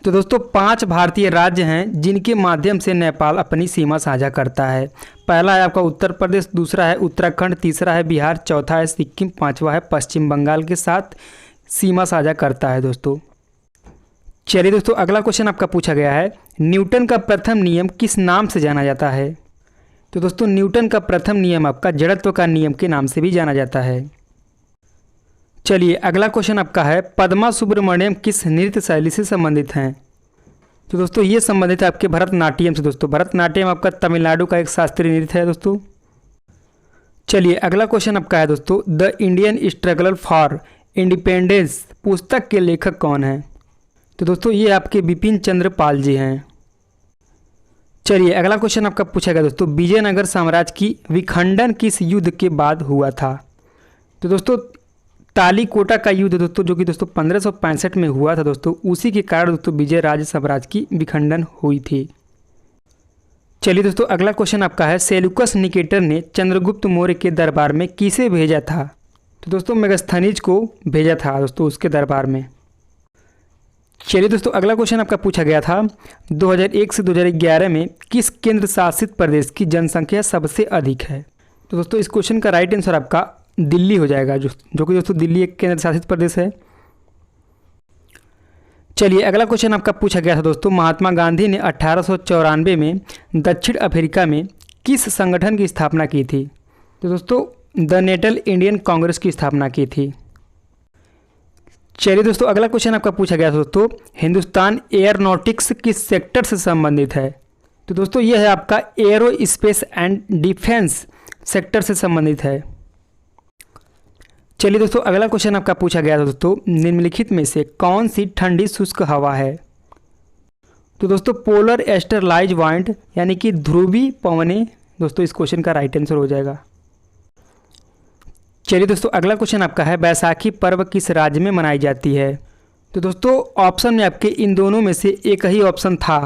तो दोस्तों 5 भारतीय राज्य हैं जिनके माध्यम से नेपाल अपनी सीमा साझा करता है। पहला है आपका उत्तर प्रदेश, दूसरा है उत्तराखंड, तीसरा है बिहार, चौथा है सिक्किम, पांचवा है पश्चिम बंगाल के साथ सीमा साझा करता है दोस्तों। चलिए दोस्तों अगला क्वेश्चन आपका पूछा गया है, न्यूटन का प्रथम नियम किस नाम से जाना जाता है। तो दोस्तों न्यूटन का प्रथम नियम आपका जड़त्व का नियम के नाम से भी जाना जाता है। चलिए अगला क्वेश्चन आपका है, पद्मा सुब्रमण्यम किस नृत्य शैली से संबंधित हैं। तो दोस्तों ये संबंधित है आपके भरतनाट्यम से दोस्तों। भरतनाट्यम आपका तमिलनाडु का एक शास्त्रीय नृत्य है दोस्तों। चलिए अगला क्वेश्चन आपका है दोस्तों, the Indian struggle for independence पुस्तक के लेखक कौन हैं। तो दोस्तों ये आपके बिपिन चंद्र पाल जी हैं। चलिए अगला क्वेश्चन आपका पूछा गया दोस्तों, विजयनगर साम्राज्य की विखंडन किस युद्ध के बाद हुआ था? तो दोस्तों तालीकोटा का युद्ध दोस्तों, जो कि दोस्तों 1565 में हुआ था दोस्तों, उसी के कारण दोस्तों विजय राज साम्राज्य की विखंडन हुई थी। चलिए दोस्तों अगला क्वेश्चन आपका है, सेल्यूकस निकेटर ने चंद्रगुप्त मौर्य के दरबार में किसे भेजा था? तो दोस्तों मेगास्थनीज को भेजा था दोस्तों उसके दरबार में। चलिए दोस्तों अगला क्वेश्चन आपका पूछा गया था, 2001 से 2011 में किस केंद्र शासित प्रदेश की जनसंख्या सबसे अधिक है? तो दोस्तों इस क्वेश्चन का राइट आंसर आपका दिल्ली हो जाएगा, जो कि दोस्तों दिल्ली एक केंद्र शासित प्रदेश है। चलिए अगला क्वेश्चन आपका पूछा गया था दोस्तों, महात्मा गांधी ने 1894 में दक्षिण अफ्रीका में किस संगठन की स्थापना की थी? तो दोस्तों द नेशनल इंडियन कांग्रेस की स्थापना की थी। चलिए दोस्तों अगला क्वेश्चन आपका पूछा गया था दोस्तों, हिंदुस्तान एयरोनॉटिक्स किस सेक्टर से संबंधित है? तो दोस्तों यह है आपका arrow space and defence sector से संबंधित है। चलिए दोस्तों अगला क्वेश्चन आपका पूछा गया था दोस्तों, निम्नलिखित में से कौन सी ठंडी शुष्क हवा है? तो दोस्तों पोलर एस्टरलाइज वाइंड यानी कि ध्रुवी पवनें दोस्तों इस क्वेश्चन का राइट आंसर हो जाएगा। चलिए दोस्तों अगला क्वेश्चन आपका है, बैसाखी पर्व किस राज्य में मनाई जाती है? तो दोस्तों ऑप्शन में आपके इन दोनों में से एक ही ऑप्शन था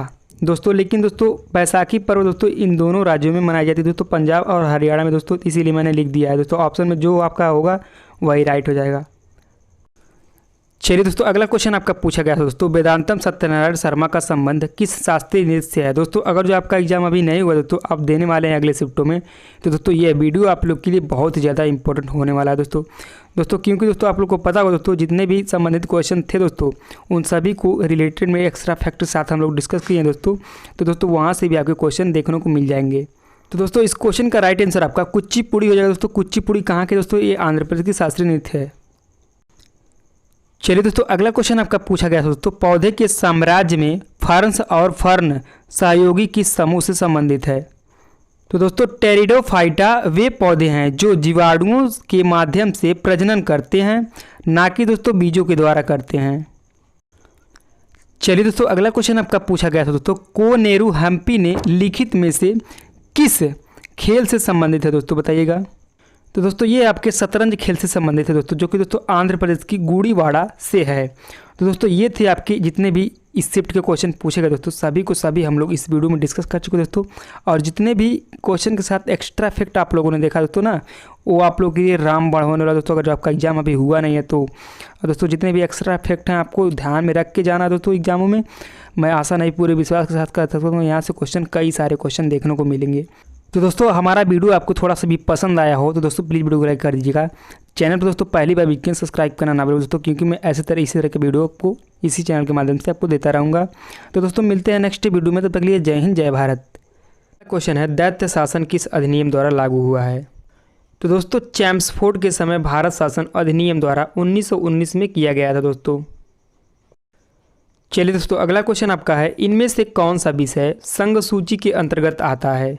दोस्तों, लेकिन दोस्तों बैसाखी पर्व दोस्तों इन दोनों राज्यों में मनाई जाती है दोस्तों, पंजाब और हरियाणा में दोस्तों, इसीलिए मैंने लिख दिया है दोस्तों। ऑप्शन में जो आपका होगा वही राइट हो जाएगा। चलिए दोस्तों अगला क्वेश्चन आपका पूछा गया था दोस्तों, वेदांतम सत्यनारायण शर्मा का संबंध किस शास्त्रीय नृत्य से है? दोस्तों अगर जो आपका एग्जाम अभी नहीं हुआ दोस्तों, आप देने वाले हैं अगले शिफ्टों में, तो दोस्तों ये वीडियो आप लोग के लिए बहुत ही ज़्यादा इंपॉर्टेंट होने वाला है दोस्तों क्योंकि दोस्तों आप लोग को पता होगा दोस्तों, जितने भी संबंधित क्वेश्चन थे दोस्तों उन सभी को रिलेटेड में एक्स्ट्रा फैक्ट साथ हम लोग डिस्कस किए हैं दोस्तों, तो दोस्तों वहाँ से भी आपके क्वेश्चन देखने को मिल जाएंगे। तो दोस्तों इस क्वेश्चन का राइट आंसर आपका कुचिपुड़ी हो जाएगा दोस्तों। कुचिपुड़ी कहाँ के दोस्तों? ये आंध्र प्रदेश की शास्त्रीय नृत्य है। चलिए दोस्तों अगला क्वेश्चन आपका पूछा गया दोस्तों, पौधे के साम्राज्य में फर्न्स और फर्न सहयोगी किस समूह से संबंधित है? तो दोस्तों टेरिडोफाइटा वे पौधे हैं जो जीवाणुओं के माध्यम से प्रजनन करते हैं, ना कि दोस्तों बीजों के द्वारा करते हैं। चलिए दोस्तों अगला क्वेश्चन आपका पूछा गया था दोस्तों, कोनेरू हम्पी ने लिखित में से किस खेल से संबंधित है दोस्तों, बताइएगा। तो दोस्तों ये आपके शतरंज खेल से संबंधित है दोस्तों, जो कि दोस्तों आंध्र प्रदेश की गुड़ीवाड़ा से है। तो दोस्तों ये थे आपके जितने भी इस शिफ्ट के क्वेश्चन पूछे गए दोस्तों, सभी को सभी हम लोग इस वीडियो में डिस्कस कर चुके दोस्तों, और जितने भी क्वेश्चन के साथ एक्स्ट्रा फैक्ट आप लोगों ने देखा दोस्तों ना, वो आप लोगों के लिए रामबाण होने वाला दोस्तों। अगर जो आपका एग्जाम अभी हुआ नहीं है तो दोस्तों जितने भी एक्स्ट्रा फैक्ट हैं आपको ध्यान में रख के जाना दोस्तों एग्जामों में। मैं आशा नहीं पूरे विश्वास के साथ कर सकता हूँ, यहाँ से क्वेश्चन कई सारे क्वेश्चन देखने को मिलेंगे। तो दोस्तों हमारा वीडियो आपको थोड़ा सा भी पसंद आया हो तो दोस्तों प्लीज़ वीडियो को लाइक कर दीजिएगा। चैनल पर दोस्तों पहली बार वीकेंड सब्सक्राइब करना ना भूलें दोस्तों, क्योंकि मैं इसी तरह के वीडियो आपको इसी चैनल के माध्यम से आपको देता रहूँगा। तो दोस्तों मिलते हैं नेक्स्ट वीडियो में, तब तक के लिए जय हिंद जय भारत। क्वेश्चन है, दैत्य शासन किस अधिनियम द्वारा लागू हुआ है? तो दोस्तों चैम्सफोर्ड के समय भारत शासन अधिनियम द्वारा 1919 में किया गया था दोस्तों। चलिए दोस्तों अगला क्वेश्चन आपका है, इनमें से कौन सा विषय संघ सूची के अंतर्गत आता है?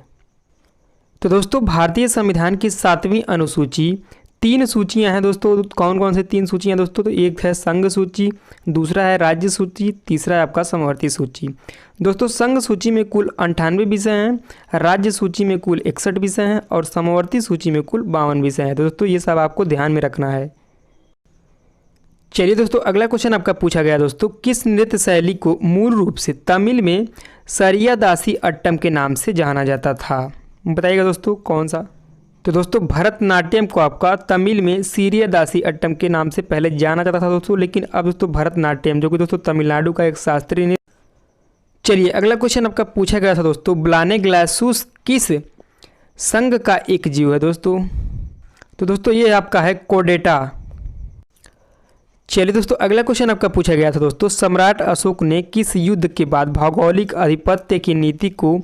तो दोस्तों भारतीय संविधान की 7वीं अनुसूची 3 सूचियां हैं दोस्तों। कौन कौन से 3 सूचियां दोस्तों? तो एक है संघ सूची, दूसरा है राज्य सूची, तीसरा है आपका समवर्ती सूची। दोस्तों संघ सूची में कुल 98 विषय हैं, राज्य सूची में कुल 61 विषय हैं और समवर्ती सूची में कुल 52 विषय हैं। तो दोस्तों ये सब आपको ध्यान में रखना है। चलिए दोस्तों अगला क्वेश्चन आपका पूछा गया दोस्तों, किस नृत्य शैली को मूल रूप से तमिल में सरियादासी अट्टम के नाम से जाना जाता था? बताइएगा दोस्तों कौन सा? तो दोस्तों भरतनाट्यम को आपका तमिल में सीरियादासी अट्टम के नाम से पहले जाना जाता था दोस्तों, लेकिन अब दोस्तों भरतनाट्यम, जो कि दोस्तों तमिलनाडु का एक शास्त्रीय नृत्य। चलिए अगला क्वेश्चन आपका पूछा गया था दोस्तों, ब्लानेग्लासुस किस संघ का एक जीव है दोस्तों? तो दोस्तों ये आपका है कोडेटा। चलिए दोस्तों अगला क्वेश्चन आपका पूछा गया था दोस्तों, सम्राट अशोक ने किस युद्ध के बाद भौगोलिक आधिपत्य की नीति को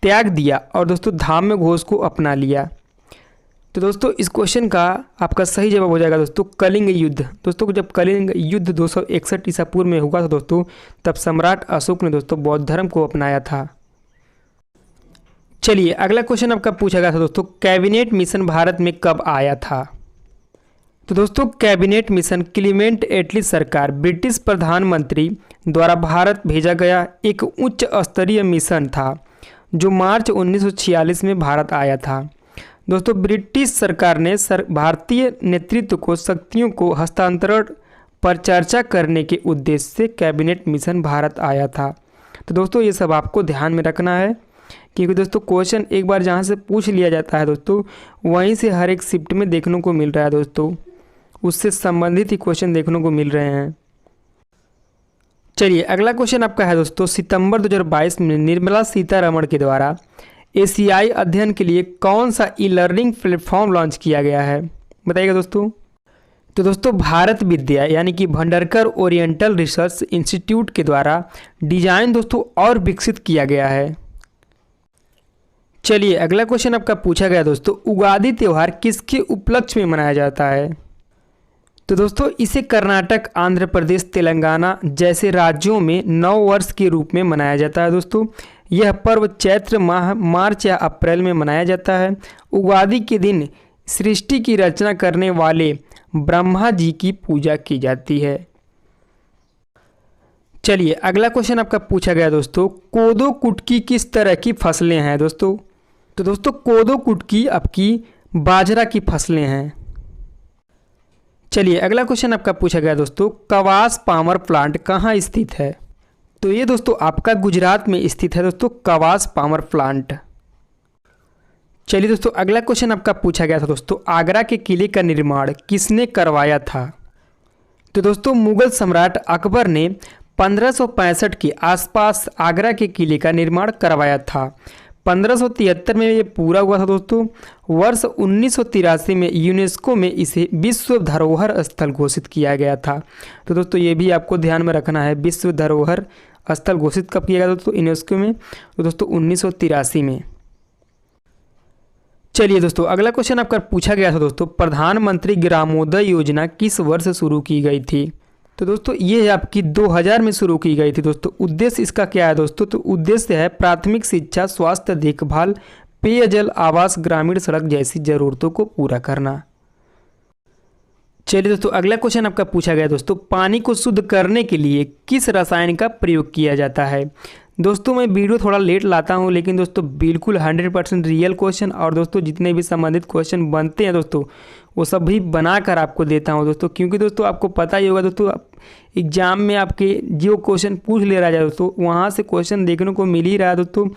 त्याग दिया और दोस्तों धाम्य घोष को अपना लिया? तो दोस्तों इस क्वेश्चन का आपका सही जवाब हो जाएगा दोस्तों कलिंग युद्ध। दोस्तों जब कलिंग युद्ध 261 ईसा पूर्व में हुआ था दोस्तों, तब सम्राट अशोक ने दोस्तों बौद्ध धर्म को अपनाया था। चलिए अगला क्वेश्चन आपका पूछा गया था दोस्तों, कैबिनेट मिशन भारत में कब आया था? तो दोस्तों कैबिनेट मिशन क्लीमेंट एटली सरकार ब्रिटिश प्रधानमंत्री द्वारा भारत भेजा गया एक उच्च स्तरीय मिशन था, जो मार्च 1946 में भारत आया था। दोस्तों ब्रिटिश सरकार ने भारतीय नेतृत्व को शक्तियों को हस्तांतरण पर चर्चा करने के उद्देश्य से कैबिनेट मिशन भारत आया था। तो दोस्तों ये सब आपको ध्यान में रखना है, क्योंकि दोस्तों क्वेश्चन एक बार जहाँ से पूछ लिया जाता है दोस्तों, वहीं से हर एक शिफ्ट में देखने को मिल रहा है दोस्तों, उससे संबंधित ही क्वेश्चन देखने को मिल रहे हैं। चलिए अगला क्वेश्चन आपका है दोस्तों, सितंबर 2022 में निर्मला सीतारमण के द्वारा एशियाई अध्ययन के लिए कौन सा ई लर्निंग प्लेटफॉर्म लॉन्च किया गया है, बताइएगा दोस्तों। तो दोस्तों भारत विद्या यानी कि भंडारकर ओरिएंटल रिसर्च इंस्टीट्यूट के द्वारा डिजाइन दोस्तों और विकसित किया गया है। चलिए अगला क्वेश्चन आपका पूछा गया दोस्तों, उगादी त्यौहार किसके उपलक्ष्य में मनाया जाता है। तो दोस्तों इसे कर्नाटक, आंध्र प्रदेश, तेलंगाना जैसे राज्यों में नव वर्ष के रूप में मनाया जाता है। दोस्तों यह पर्व चैत्र माह मार्च या अप्रैल में मनाया जाता है। उगादी के दिन सृष्टि की रचना करने वाले ब्रह्मा जी की पूजा की जाती है। चलिए अगला क्वेश्चन आपका पूछा गया दोस्तों, कोदो कुटकी किस तरह की फसलें हैं दोस्तों। तो दोस्तों कोदो कुटकी आपकी बाजरा की फसलें हैं। चलिए अगला क्वेश्चन आपका पूछा गया दोस्तों, कवास पावर प्लांट कहाँ स्थित है। तो ये दोस्तों आपका गुजरात में स्थित है दोस्तों, कवास पावर प्लांट। चलिए दोस्तों अगला क्वेश्चन आपका पूछा गया था दोस्तों, आगरा के किले का निर्माण किसने करवाया था। तो दोस्तों मुगल सम्राट अकबर ने 1565 के आसपास आगरा के किले का निर्माण करवाया था। 1573 में ये पूरा हुआ था दोस्तों। वर्ष 1983 में यूनेस्को में इसे विश्व धरोहर स्थल घोषित किया गया था। तो दोस्तों ये भी आपको ध्यान में रखना है, विश्व धरोहर स्थल घोषित कब किया गया दोस्तों यूनेस्को में, तो दोस्तों 1983 में। चलिए दोस्तों अगला क्वेश्चन आपका पूछा गया था दोस्तों, प्रधानमंत्री ग्रामोदय योजना किस वर्ष शुरू की गई थी। तो दोस्तों ये आपकी 2000 में शुरू की गई थी दोस्तों। उद्देश्य इसका क्या है दोस्तों, तो उद्देश्य है प्राथमिक शिक्षा, स्वास्थ्य देखभाल, पेयजल, आवास, ग्रामीण सड़क जैसी जरूरतों को पूरा करना। चलिए दोस्तों अगला क्वेश्चन आपका पूछा गया दोस्तों, पानी को शुद्ध करने के लिए किस रसायन का प्रयोग किया जाता है। दोस्तों मैं वीडियो थोड़ा लेट लाता हूं, लेकिन दोस्तों बिल्कुल 100% रियल क्वेश्चन और दोस्तों जितने भी संबंधित क्वेश्चन बनते हैं दोस्तों वो सब भी बनाकर आपको देता हूं दोस्तों, क्योंकि दोस्तों आपको पता ही होगा दोस्तों एग्जाम में आपके जो क्वेश्चन पूछ ले रहा है दोस्तों वहाँ से क्वेश्चन देखने को मिल ही रहा है दोस्तों।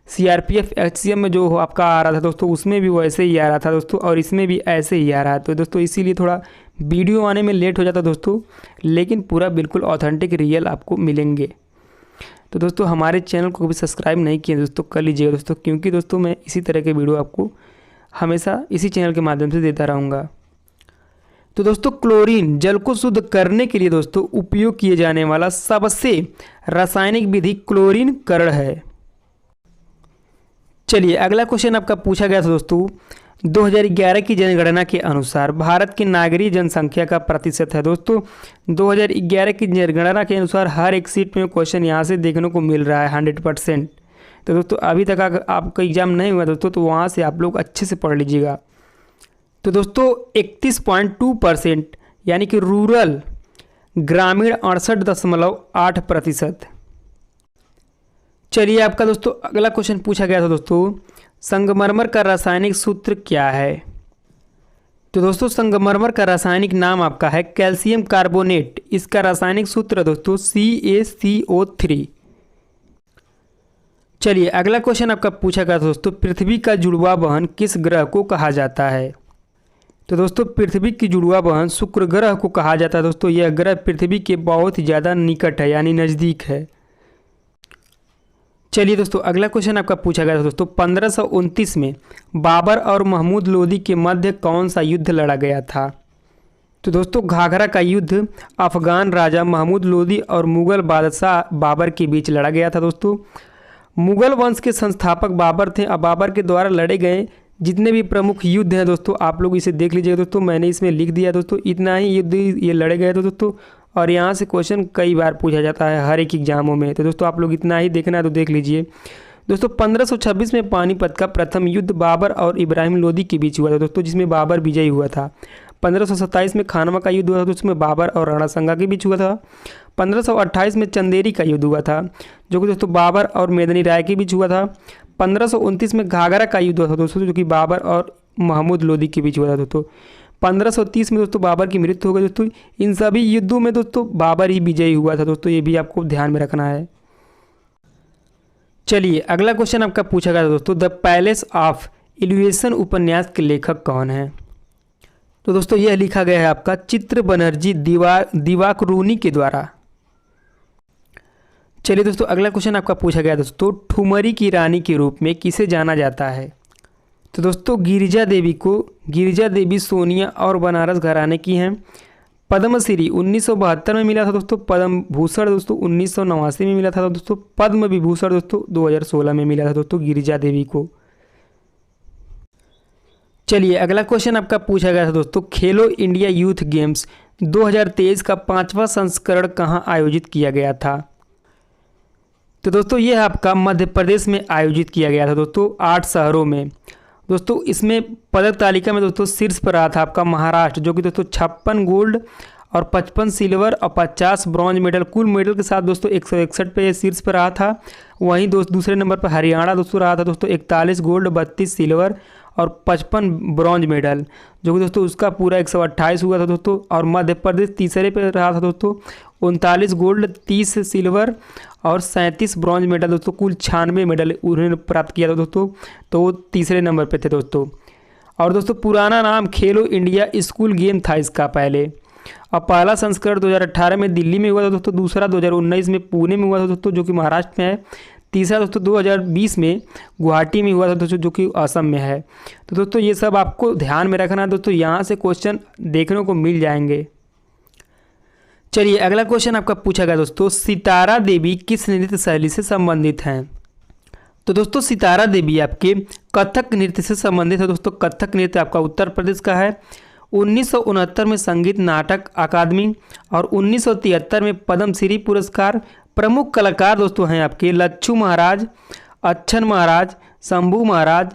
CRPF HCM में जो आपका आ रहा था दोस्तों उसमें भी वैसे ही आ रहा था दोस्तों, और इसमें भी ऐसे ही आ रहा है। तो दोस्तों इसीलिए थोड़ा वीडियो आने में लेट हो जाता दोस्तों, लेकिन पूरा बिल्कुल ऑथेंटिक रियल आपको मिलेंगे। तो दोस्तों हमारे चैनल को भी सब्सक्राइब नहीं किए दोस्तों कर लीजिएगा दोस्तों, क्योंकि दोस्तों मैं इसी तरह के वीडियो आपको हमेशा इसी चैनल के माध्यम से देता रहूँगा। तो दोस्तों क्लोरीन जल को शुद्ध करने के लिए दोस्तों उपयोग किए जाने वाला सबसे रासायनिक विधि क्लोरीनकरण है। चलिए अगला क्वेश्चन आपका पूछा गया था दोस्तों, 2011 की जनगणना के अनुसार भारत की नागरिक जनसंख्या का प्रतिशत है। दोस्तों 2011 की जनगणना के अनुसार हर एक सीट में क्वेश्चन यहाँ से देखने को मिल रहा है 100%। तो दोस्तों अभी तक अगर आपका एग्जाम नहीं हुआ दोस्तों तो वहाँ से आप लोग अच्छे से पढ़ लीजिएगा। तो दोस्तों 31.2% यानी कि रूरल, ग्रामीण 68.8%। चलिए आपका दोस्तों अगला क्वेश्चन पूछा गया था दोस्तों, संगमरमर का रासायनिक सूत्र क्या है। तो दोस्तों संगमरमर का रासायनिक नाम आपका है कैल्शियम कार्बोनेट। इसका रासायनिक सूत्र दोस्तों CaCO3। चलिए अगला क्वेश्चन आपका पूछा गया दोस्तों, पृथ्वी का जुड़वा बहन किस ग्रह को कहा जाता है। तो दोस्तों पृथ्वी की जुड़वा बहन शुक्र ग्रह को कहा जाता है। दोस्तों यह ग्रह पृथ्वी के बहुत ही ज़्यादा निकट है यानी नज़दीक है। चलिए दोस्तों अगला क्वेश्चन आपका पूछा गया था दोस्तों, 1529 में बाबर और महमूद लोदी के मध्य कौन सा युद्ध लड़ा गया था। तो दोस्तों घाघरा का युद्ध अफगान राजा महमूद लोदी और मुग़ल बादशाह बाबर के बीच लड़ा गया था। दोस्तों मुग़ल वंश के संस्थापक बाबर थे और बाबर के द्वारा लड़े गए जितने भी प्रमुख युद्ध हैं दोस्तों आप लोग इसे देख लीजिएगा दोस्तों, मैंने इसमें लिख दिया दोस्तों। इतना ही युद्ध ये लड़े गए थे दोस्तों, और यहाँ से क्वेश्चन कई बार पूछा जाता है हर एक एग्जामों में। तो दोस्तों आप लोग इतना ही देखना है तो देख लीजिए दोस्तों। 1526 में पानीपत का प्रथम युद्ध बाबर और इब्राहिम लोदी के बीच हुआ था दोस्तों, जिसमें बाबर विजयी हुआ था। 1527 में खानवा का युद्ध हुआ था, तो उसमें बाबर और राणा सांगा के बीच हुआ था। 1528 में चंदेरी का युद्ध हुआ था, जो कि दोस्तों बाबर और मेदिनी राय के बीच हुआ था। 1529 में घाघरा का युद्ध हुआ था दोस्तों, जो कि बाबर और महमूद लोदी के बीच हुआ था दोस्तों। 1530 में दोस्तों बाबर की मृत्यु हो गई दोस्तों। इन सभी युद्धों में दोस्तों बाबर ही विजयी हुआ था दोस्तों, ये भी आपको ध्यान में रखना है। चलिए अगला क्वेश्चन आपका पूछा गया था दोस्तों, द पैलेस ऑफ इल्यूशन उपन्यास के लेखक कौन है? तो दोस्तों यह लिखा गया है आपका चित्र बनर्जी दिवाकरुनी के द्वारा। चलिए दोस्तों अगला क्वेश्चन आपका पूछा गया दोस्तों, ठुमरी की रानी के रूप में किसे जाना जाता है? तो दोस्तों गिरिजा देवी सोनिया और बनारस घराने की हैं। पद्मश्री 1972 में मिला था दोस्तों। पद्म भूषण दोस्तों 1989 में मिला था दोस्तों। पद्म विभूषण दोस्तों 2016 में मिला था दोस्तों गिरिजा देवी को। चलिए अगला क्वेश्चन आपका पूछा गया था दोस्तों, खेलो इंडिया यूथ गेम्स 2023 का 5वां संस्करण कहाँ आयोजित किया गया था? तो दोस्तों यह आपका मध्य प्रदेश में आयोजित किया गया था दोस्तों, 8 शहरों में। दोस्तों इसमें पदक तालिका में दोस्तों शीर्ष पर रहा था आपका महाराष्ट्र, जो कि दोस्तों 56 गोल्ड और 55 सिल्वर और 50 ब्रॉन्ज मेडल, कुल मेडल के साथ दोस्तों 161 पे शीर्ष पर रहा था। वहीं दूसरे नंबर पर हरियाणा दोस्तों रहा था दोस्तों 41 गोल्ड 32 सिल्वर और 55 ब्रॉन्ज मेडल, जो कि दोस्तों उसका पूरा 128 हुआ था दोस्तों। और मध्य प्रदेश तीसरे पे रहा था दोस्तों 39 गोल्ड 30 सिल्वर और 37 ब्रॉन्ज मेडल दोस्तों, कुल 96 मेडल उन्होंने प्राप्त किया था दोस्तों, तो वो तीसरे नंबर पे थे दोस्तों। और दोस्तों पुराना नाम खेलो इंडिया स्कूल गेम था इसका पहले। और पहला संस्करण 2018 में दिल्ली में हुआ था दोस्तों, दूसरा 2019 में पुणे में हुआ था दोस्तों, जो कि महाराष्ट्र में है। तीसरा दोस्तों 2020 में गुवाहाटी में हुआ था दोस्तों, जो कि असम में है। तो दोस्तों ये सब आपको ध्यान में रखना है दोस्तों, यहाँ से क्वेश्चन देखने को मिल जाएंगे। चलिए अगला क्वेश्चन आपका पूछा गया दोस्तों, सितारा देवी किस नृत्य शैली से संबंधित हैं? तो दोस्तों सितारा देवी आपके कथक नृत्य से संबंधित है दोस्तों। कथक नृत्य आपका उत्तर प्रदेश का है। 1969 में संगीत नाटक अकादमी और 1973 में पद्मश्री पुरस्कार। प्रमुख कलाकार दोस्तों हैं आपके लच्छू महाराज, अच्छन महाराज, शंभू महाराज,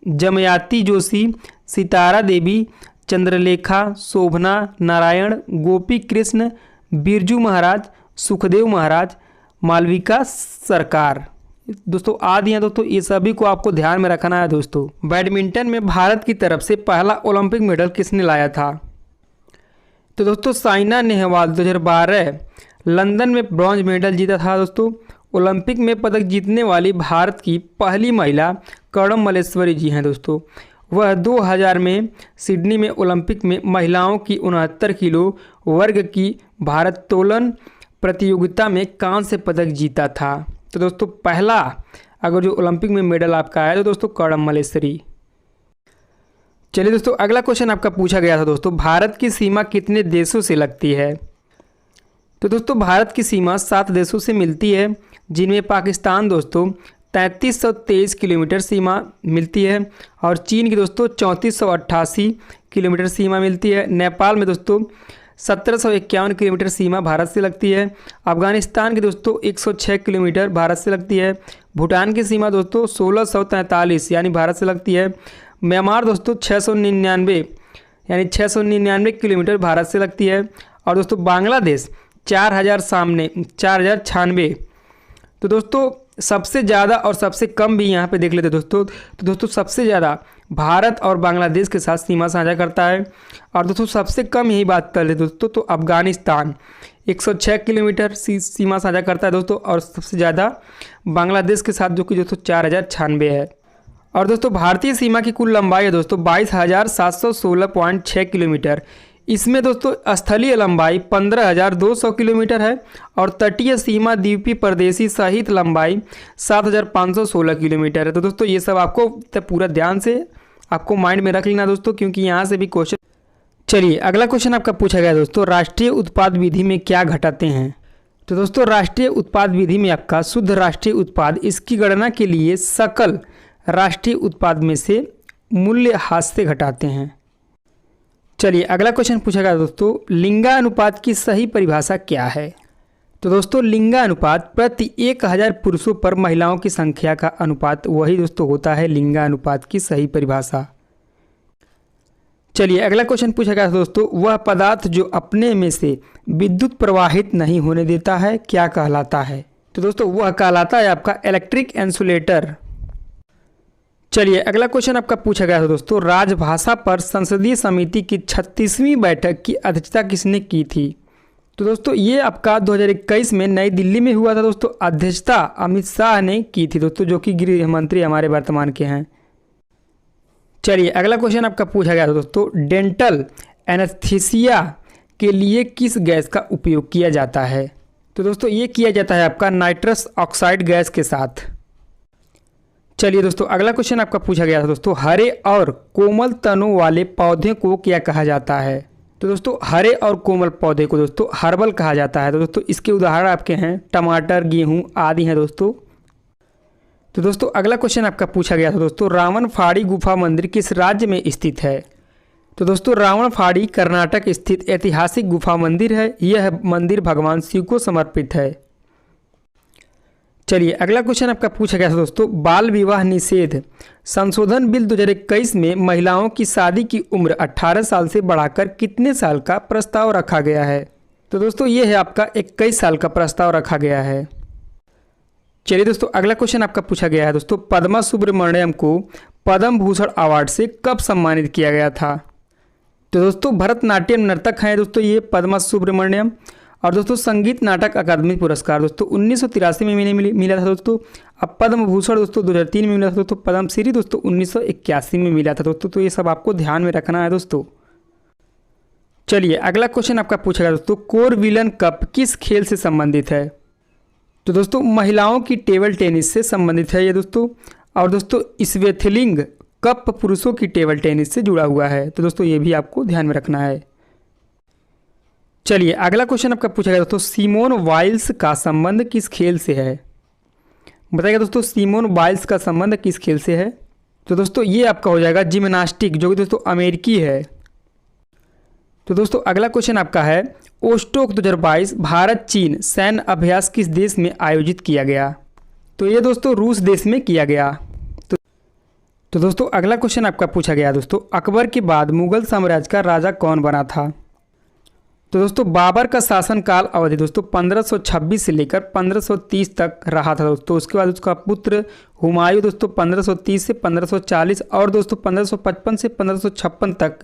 जमयाती जोशी, सितारा देवी, चंद्रलेखा, शोभना नारायण, गोपी कृष्ण, बिरजू महाराज, सुखदेव महाराज, मालविका सरकार दोस्तों आदि हैं दोस्तों। ये सभी को आपको ध्यान में रखना है दोस्तों। बैडमिंटन में भारत की तरफ से पहला ओलंपिक मेडल किसने लाया था? तो दोस्तों साइना नेहवाल 2012 लंदन में ब्रॉन्ज मेडल जीता था दोस्तों। ओलंपिक में पदक जीतने वाली भारत की पहली महिला कर्णम मल्लेश्वरी जी हैं दोस्तों। वह 2000 में सिडनी में ओलंपिक में महिलाओं की 69 किलो वर्ग की भारोत्तोलन प्रतियोगिता में कांस्य पदक जीता था। तो दोस्तों पहला अगर जो ओलंपिक में मेडल आपका आया तो दोस्तों कर्णम मल्लेश्वरी। चलिए दोस्तों अगला क्वेश्चन आपका पूछा गया था दोस्तों, भारत की सीमा कितने देशों से लगती है? तो दोस्तों भारत की सीमा 7 देशों से मिलती है, जिनमें पाकिस्तान दोस्तों 3323 किलोमीटर सीमा मिलती है और चीन की दोस्तों 3488 किलोमीटर सीमा मिलती है। नेपाल में दोस्तों 1751 किलोमीटर सीमा भारत से लगती है। अफगानिस्तान की दोस्तों 106 किलोमीटर भारत से लगती है। भूटान की सीमा दोस्तों 1643 यानी भारत से लगती है। म्यांमार दोस्तों 699 यानी 699 किलोमीटर भारत से लगती है। और दोस्तों बांग्लादेश 4096। तो दोस्तों सबसे ज़्यादा और सबसे कम भी यहाँ पे देख लेते दोस्तों। तो दोस्तों सबसे ज़्यादा भारत और बांग्लादेश के साथ सीमा साझा करता है और दोस्तों सबसे कम यही बात कर लेते दोस्तों तो अफगानिस्तान 106 किलोमीटर सीमा साझा करता है दोस्तों और सबसे ज़्यादा बांग्लादेश के साथ जो कि दोस्तों 4096 है। और दोस्तों भारतीय सीमा की कुल लंबाई है दोस्तों 22,716.6 किलोमीटर। इसमें दोस्तों स्थलीय लंबाई 15,200 किलोमीटर है और तटीय सीमा द्वीपीय प्रदेशी सहित लंबाई 7,516 किलोमीटर है। तो दोस्तों ये सब आपको पूरा ध्यान से आपको माइंड में रख लेना दोस्तों, क्योंकि यहाँ से भी क्वेश्चन। चलिए अगला क्वेश्चन आपका पूछा गया दोस्तों, राष्ट्रीय उत्पाद विधि में क्या घटाते हैं? तो दोस्तों राष्ट्रीय उत्पाद विधि में आपका शुद्ध राष्ट्रीय उत्पाद, इसकी गणना के लिए सकल राष्ट्रीय उत्पाद में से मूल्यह्रास से घटाते हैं। चलिए अगला क्वेश्चन पूछा गया दोस्तों, लिंगानुपात की सही परिभाषा क्या है? तो दोस्तों लिंगानुपात प्रति 1000 पुरुषों पर महिलाओं की संख्या का अनुपात, वही दोस्तों होता है लिंगानुपात की सही परिभाषा। चलिए अगला क्वेश्चन पूछा गया था दोस्तों, वह पदार्थ जो अपने में से विद्युत प्रवाहित नहीं होने देता है क्या कहलाता है? तो दोस्तों वह कहलाता है आपका इलेक्ट्रिक इंसुलेटर। चलिए अगला क्वेश्चन आपका पूछा गया था दोस्तों, राजभाषा पर संसदीय समिति की 36वीं बैठक की अध्यक्षता किसने की थी? तो दोस्तों ये आपका 2021 में नई दिल्ली में हुआ था दोस्तों। अध्यक्षता अमित शाह ने की थी दोस्तों, जो कि गृह मंत्री हमारे वर्तमान के हैं। चलिए अगला क्वेश्चन आपका पूछा गया था दोस्तों, डेंटल एनेस्थीसिया के लिए किस गैस का उपयोग किया जाता है? तो दोस्तों ये किया जाता है आपका नाइट्रस ऑक्साइड गैस के साथ। चलिए दोस्तों अगला क्वेश्चन आपका पूछा गया था दोस्तों, हरे और कोमल तनों वाले पौधे को क्या कहा जाता है? तो दोस्तों हरे और कोमल पौधे को दोस्तों हर्बल कहा जाता है। तो दोस्तों इसके उदाहरण आपके हैं टमाटर, गेहूं आदि हैं दोस्तों। तो दोस्तों अगला क्वेश्चन आपका पूछा गया था दोस्तों, रावणफाड़ी गुफा मंदिर किस राज्य में स्थित है? तो दोस्तों रावणफाड़ी कर्नाटक स्थित ऐतिहासिक गुफा मंदिर है। यह मंदिर भगवान शिव को समर्पित है। चलिए अगला क्वेश्चन आपका पूछा गया था दोस्तों, बाल विवाह निषेध संशोधन बिल 2021 में महिलाओं की शादी की उम्र 18 साल से बढ़ाकर कितने साल का प्रस्ताव रखा गया है? तो दोस्तों ये है आपका 21 साल का प्रस्ताव रखा गया है। चलिए दोस्तों अगला क्वेश्चन आपका पूछा गया है दोस्तों, पद्मा सुब्रमण्यम को पद्म भूषण अवार्ड से कब सम्मानित किया गया था? तो दोस्तों भरतनाट्यम नर्तक हैं दोस्तों ये पद्मा सुब्रमण्यम। और दोस्तों संगीत नाटक अकादमी पुरस्कार दोस्तों 1983 में मिला था दोस्तों। अब पद्म भूषण दोस्तों 2003 में मिला था दोस्तों। पद्मश्री दोस्तों 1981 में मिला था दोस्तों। तो ये सब आपको ध्यान में रखना है दोस्तों। चलिए अगला क्वेश्चन आपका पूछा गया दोस्तों, कोरविलन कप किस खेल से संबंधित है? तो दोस्तों महिलाओं की टेबल टेनिस से संबंधित है ये दोस्तों। और दोस्तों स्वेथलिंग कप पुरुषों की टेबल टेनिस से जुड़ा हुआ है। तो दोस्तों ये भी आपको ध्यान में रखना है। चलिए अगला क्वेश्चन आपका पूछा गया दोस्तों, सिमोन वाइल्स का संबंध किस खेल से है? बताइएगा दोस्तों सिमोन वाइल्स का संबंध किस खेल से है? तो दोस्तों ये आपका हो जाएगा जिम्नास्टिक, जो कि दोस्तों अमेरिकी है। तो दोस्तों अगला क्वेश्चन आपका है, ओस्टोक 2022 भारत चीन सैन्य अभ्यास किस देश में आयोजित किया गया? तो ये दोस्तों रूस देश में किया गया। तो दोस्तों अगला क्वेश्चन आपका पूछा गया दोस्तों, अकबर के बाद मुगल साम्राज्य का राजा कौन बना था? तो दोस्तों बाबर का शासनकाल अवधि दोस्तों 1526 से लेकर 1530 तक रहा था दोस्तों। उसके बाद उसका पुत्र हुमायूं दोस्तों 1530 से 1540 और दोस्तों 1555 से 1556 तक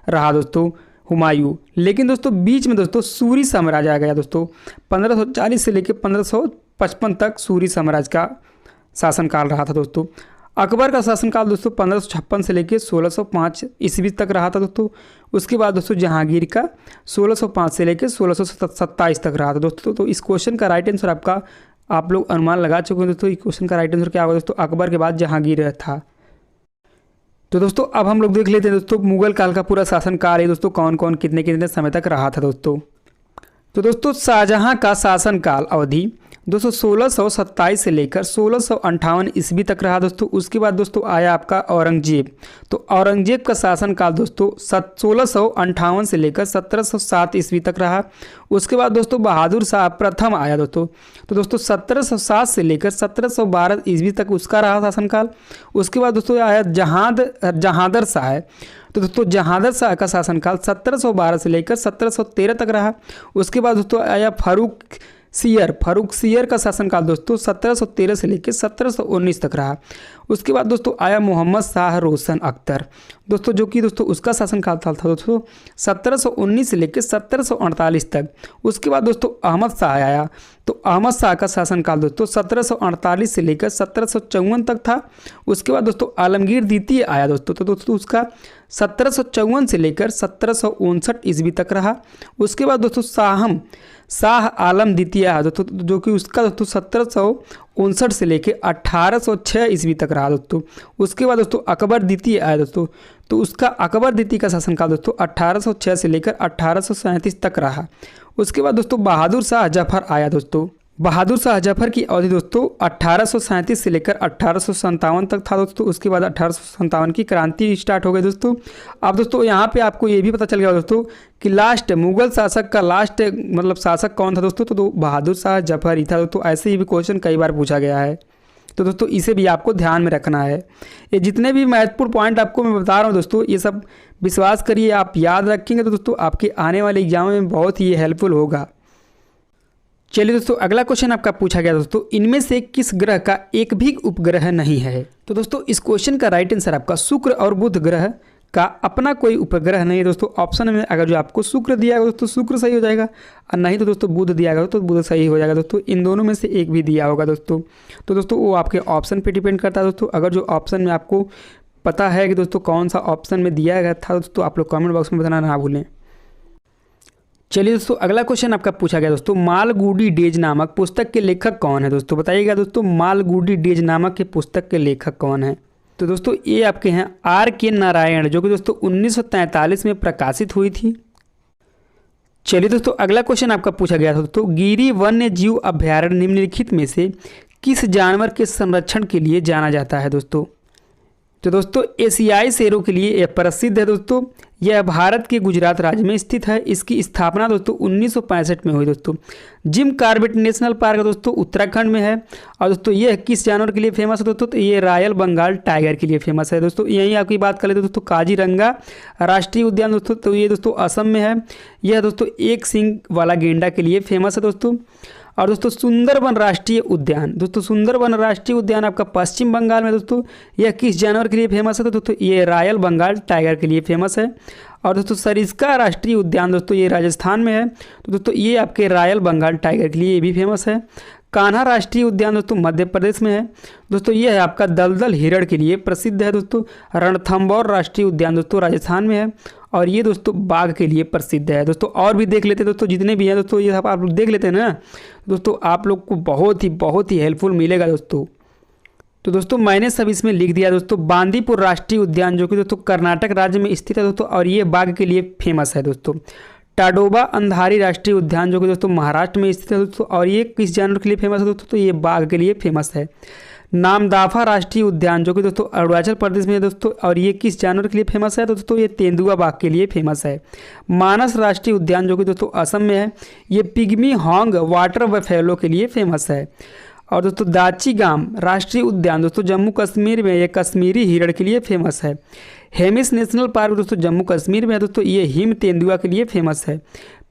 रहा दोस्तों हुमायूं। लेकिन दोस्तों बीच में दोस्तों सूरी साम्राज्य आ गया दोस्तों। 1540 से लेकर 1555 तक सूरी साम्राज्य का शासनकाल रहा था दोस्तों। अकबर का शासनकाल दोस्तों 1556 से लेकर 1605 ईस्वी तक रहा था दोस्तों। उसके बाद दोस्तों जहांगीर का 1605 से लेकर 1627 तक रहा था दोस्तों। तो इस क्वेश्चन का राइट आंसर आपका आप लोग अनुमान लगा चुके हैं दोस्तों। इस क्वेश्चन का राइट आंसर क्या होगा दोस्तों, अकबर के बाद जहांगीर था। तो दोस्तों अब हम लोग देख लेते हैं दोस्तों मुगल काल का पूरा शासनकाल है दोस्तों कौन कौन कितने कितने समय तक रहा था दोस्तों। तो दोस्तों शाहजहां का शासनकाल अवधि दोस्तों 1627 से लेकर 1658 ईस्वी तक रहा दोस्तों। उसके बाद दोस्तों आया आपका औरंगजेब। तो औरंगजेब का शासनकाल दोस्तों 1658 से लेकर 1707 ईस्वी तक रहा। उसके बाद दोस्तों बहादुर शाह प्रथम आया दोस्तों। तो दोस्तों 1707 से लेकर 1712 ईस्वी तक उसका रहा शासनकाल। उसके बाद दोस्तों आया जहांदर शाह है। तो दोस्तों जहांदर शाह का शासनकाल 1712 से लेकर 1713 तक रहा। उसके बाद दोस्तों आया फारूक सियर का शासनकाल दोस्तों 1713 से लेकर 1719 तक रहा। उसके बाद दोस्तों आया मोहम्मद शाह रोशन अख्तर दोस्तों, जो कि दोस्तों उसका शासनकाल था दोस्तों 1719 से लेकर 1748 तक। उसके बाद दोस्तों अहमद शाह आया। तो अहमद शाह का शासनकाल दोस्तों 1748 से लेकर 1754 तक था। उसके बाद दोस्तों आलमगीर द्वितीय आया दोस्तों। तो दोस्तों उसका 1754 से लेकर 1759 ईस्वी तक रहा। उसके बाद दोस्तों शाह आलम द्वितीय आया दोस्तों, जो कि उसका दोस्तों 1759 से लेकर 1806 ईस्वी तक रहा दोस्तों। उसके बाद दोस्तों अकबर द्वितीय आया दोस्तों। तो उसका अकबर द्वितीय का शासनकाल दोस्तों 1806 से लेकर 1837 तक रहा। उसके बाद दोस्तों बहादुर शाह जफर आया दोस्तों। बहादुर शाह जफर की अवधि दोस्तों 1837 से लेकर 1857 तक था दोस्तों। उसके बाद 1857 की क्रांति स्टार्ट हो गई दोस्तों। अब दोस्तों यहाँ पे आपको ये भी पता चल गया दोस्तों कि लास्ट मुगल शासक का लास्ट शासक कौन था दोस्तों, तो बहादुर शाह जफर ही था दोस्तों। ऐसे ही भी क्वेश्चन कई बार पूछा गया है। तो दोस्तों इसे भी आपको ध्यान में रखना है। ये जितने भी महत्वपूर्ण पॉइंट आपको मैं बता रहा हूँ दोस्तों, ये सब विश्वास करिए आप याद रखेंगे तो दोस्तों आपके आने वाले एग्जाम में बहुत ही हेल्पफुल होगा। चलिए दोस्तों, अगला क्वेश्चन आपका पूछा गया दोस्तों, इनमें से किस ग्रह का एक भी उपग्रह नहीं है? तो दोस्तों इस क्वेश्चन का राइट आंसर आपका शुक्र और बुध ग्रह का अपना कोई उपग्रह नहीं है दोस्तों। ऑप्शन में अगर जो आपको शुक्र दिया गया दोस्तों शुक्र सही हो जाएगा, और नहीं तो दोस्तों बुध दिया गया तो बुध सही हो जाएगा दोस्तों। इन दोनों में से एक भी दिया होगा दोस्तों, तो दोस्तों वो आपके ऑप्शन पे डिपेंड करता है दोस्तों। अगर जो ऑप्शन में आपको पता है कि दोस्तों कौन सा ऑप्शन में दिया गया था दोस्तों, आप लोग कमेंट बॉक्स में बताना ना भूलें। चलिए दोस्तों, अगला क्वेश्चन आपका पूछा गया दोस्तों, मालगुडी डेज नामक पुस्तक के लेखक कौन है दोस्तों? बताइएगा दोस्तों, मालगुडी डेज नामक के पुस्तक के लेखक कौन है? तो दोस्तों ये आपके हैं R.K. नारायण, जो कि दोस्तों 1943 में प्रकाशित हुई थी। चलिए दोस्तों, अगला क्वेश्चन आपका पूछा गया था दोस्तों, गिरी वन्य जीव अभ्यारण्य निम्नलिखित में से किस जानवर के संरक्षण के लिए जाना जाता है दोस्तों? तो दोस्तों एशियाई शेरों के लिए यह प्रसिद्ध है दोस्तों। यह भारत के गुजरात राज्य में स्थित है। इसकी स्थापना दोस्तों 1965 में हुई दोस्तों। जिम कॉर्बेट नेशनल पार्क दोस्तों उत्तराखंड में है। और दोस्तों यह किस जानवर के लिए फेमस है दोस्तों? तो ये रॉयल बंगाल टाइगर के लिए फेमस है दोस्तों। यहीं आपकी बात कर लेते दोस्तों, काजीरंगा राष्ट्रीय उद्यान दोस्तों, तो ये दोस्तों असम में है। यह दोस्तों एक सींग वाला गेंडा के लिए फेमस है दोस्तों। और दोस्तों सुंदरबन राष्ट्रीय उद्यान, दोस्तों सुंदरबन राष्ट्रीय उद्यान आपका पश्चिम बंगाल में दोस्तों, यह किस जानवर के लिए फेमस है? तो दोस्तों ये रॉयल बंगाल टाइगर के लिए फेमस है। और दोस्तों सरिस्का राष्ट्रीय उद्यान दोस्तों ये राजस्थान में है, तो दोस्तों ये आपके रॉयल बंगाल टाइगर के लिए ये भी फेमस है। कान्हा राष्ट्रीय उद्यान दोस्तों मध्य प्रदेश में है। दोस्तों ये है आपका दलदल हिरण के लिए प्रसिद्ध है दोस्तों। रणथंभौर राष्ट्रीय उद्यान दोस्तों राजस्थान में है। और ये दोस्तों बाघ के लिए प्रसिद्ध है दोस्तों। और भी देख लेते हैं दोस्तों, जितने भी हैं दोस्तों ये सब आप लोग देख लेते हैं ना दोस्तों, आप लोग को बहुत ही हेल्पफुल मिलेगा दोस्तों। तो दोस्तों मैंने सब इसमें लिख दिया दोस्तों। बांदीपुर राष्ट्रीय उद्यान जो कि दोस्तों कर्नाटक राज्य में स्थित है दोस्तों, और ये बाघ के लिए फेमस है दोस्तों। टाडोबा अंधारी राष्ट्रीय उद्यान जो कि दोस्तों महाराष्ट्र में स्थित है दोस्तों, और ये किस जानवर के लिए फेमस है दोस्तों? तो ये बाघ के लिए फेमस है। नामदाफा राष्ट्रीय उद्यान जो कि दोस्तों अरुणाचल प्रदेश में है दोस्तों, और ये किस जानवर के लिए फेमस है? तो दोस्तों ये तेंदुआ बाघ के लिए फेमस है। मानस राष्ट्रीय उद्यान जो कि दोस्तों असम में है, ये पिग्मी हॉन्ग वाटर बफेलो के लिए फेमस है। और दोस्तों दाचीगाम राष्ट्रीय उद्यान दोस्तों जम्मू कश्मीर में, ये कश्मीरी हिरण के लिए फेमस है। हेमिस नेशनल पार्क दोस्तों जम्मू कश्मीर में है दोस्तों, ये हिम तेंदुआ के लिए फेमस है।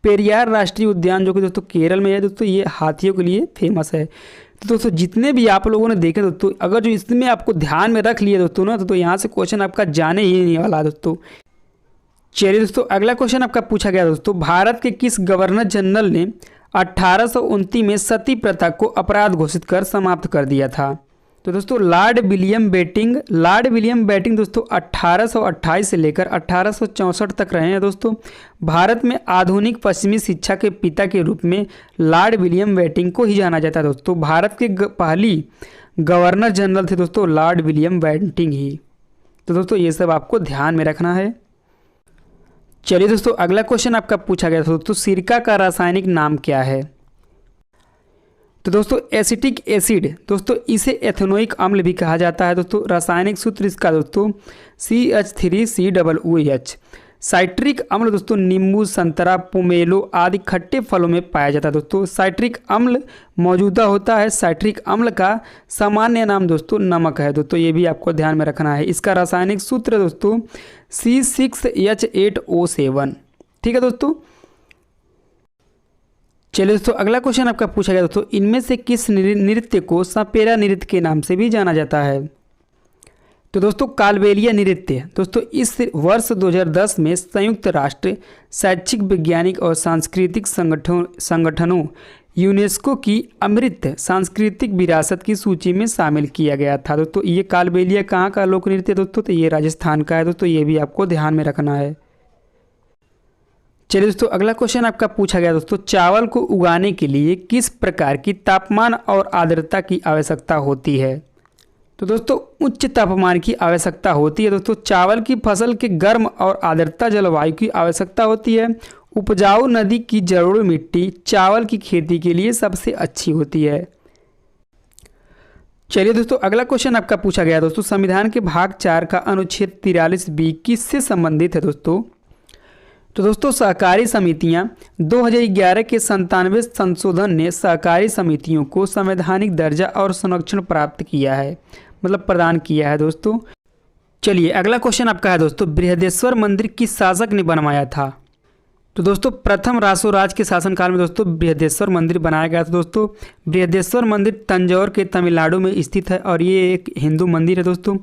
पेरियार राष्ट्रीय उद्यान जो कि दोस्तों केरल में है दोस्तों, ये हाथियों के लिए फेमस है। तो दोस्तों जितने भी आप लोगों ने देखे दोस्तों, अगर जो इसमें आपको ध्यान में रख लिए दोस्तों ना, तो यहाँ से क्वेश्चन आपका जाने ही नहीं वाला दोस्तों। चलिए दोस्तों, अगला क्वेश्चन आपका पूछा गया दोस्तों, भारत के किस गवर्नर जनरल ने 1829 में सती प्रथा को अपराध घोषित कर समाप्त कर दिया था? तो दोस्तों लॉर्ड विलियम बेटिंग दोस्तों 1828 से लेकर 1864 तक रहे हैं दोस्तों। भारत में आधुनिक पश्चिमी शिक्षा के पिता के रूप में लॉर्ड विलियम बेटिंग को ही जाना जाता है दोस्तों। भारत के पहली गवर्नर जनरल थे दोस्तों लॉर्ड विलियम बेटिंग ही। तो दोस्तों ये सब आपको ध्यान में रखना है। चलिए दोस्तों, अगला क्वेश्चन आपका पूछा गया था दोस्तों, सिरका का रासायनिक नाम क्या है? तो दोस्तों एसिटिक एसिड दोस्तों इसे एथेनोइक अम्ल भी कहा जाता है दोस्तों। रासायनिक सूत्र इसका दोस्तों CH3COOH। साइट्रिक अम्ल दोस्तों नींबू, संतरा, पोमेलो आदि खट्टे फलों में पाया जाता है दोस्तों। साइट्रिक अम्ल मौजूदा होता है। साइट्रिक अम्ल का सामान्य नाम दोस्तों नमक है दोस्तों, ये भी आपको ध्यान में रखना है। इसका रासायनिक सूत्र दोस्तों C6H8O7। ठीक है दोस्तों। चलिए दोस्तों, अगला क्वेश्चन आपका पूछा गया दोस्तों, इनमें से किस नृत्य को सपेरा नृत्य के नाम से भी जाना जाता है? तो दोस्तों कालबेलिया नृत्य दोस्तों इस वर्ष 2010 में संयुक्त राष्ट्र शैक्षिक, वैज्ञानिक और सांस्कृतिक संगठनों यूनेस्को की अमृत सांस्कृतिक विरासत की सूची में शामिल किया गया था दोस्तों। ये कालबेलिया कहाँ का लोक नृत्य दोस्तों? तो ये राजस्थान का है दोस्तों, ये भी आपको ध्यान में रखना है। चलिए दोस्तों, अगला क्वेश्चन आपका पूछा गया दोस्तों, चावल को उगाने के लिए किस प्रकार की तापमान और आर्द्रता की आवश्यकता होती है? तो दोस्तों उच्च तापमान की आवश्यकता होती है दोस्तों। चावल की फसल के गर्म और आर्द्रता जलवायु की आवश्यकता होती है। उपजाऊ नदी की जलोढ़ मिट्टी चावल की खेती के लिए सबसे अच्छी होती है। चलिए दोस्तों, अगला क्वेश्चन आपका पूछा गया दोस्तों, संविधान के भाग 4 का अनुच्छेद 43B किससे संबंधित है दोस्तों? तो दोस्तों सहकारी समितियां 2011 के 97 संशोधन ने सहकारी समितियों को संवैधानिक दर्जा और संरक्षण प्राप्त किया है, मतलब प्रदान किया है दोस्तों। चलिए अगला क्वेश्चन आपका है दोस्तों, बृहदेश्वर मंदिर किस शासक ने बनवाया था? तो दोस्तों प्रथम रासोराज के शासनकाल में दोस्तों बृहदेश्वर मंदिर बनाया गया था दोस्तों। बृहदेश्वर मंदिर तंजौर के तमिलनाडु में स्थित है और ये एक हिंदू मंदिर है दोस्तों।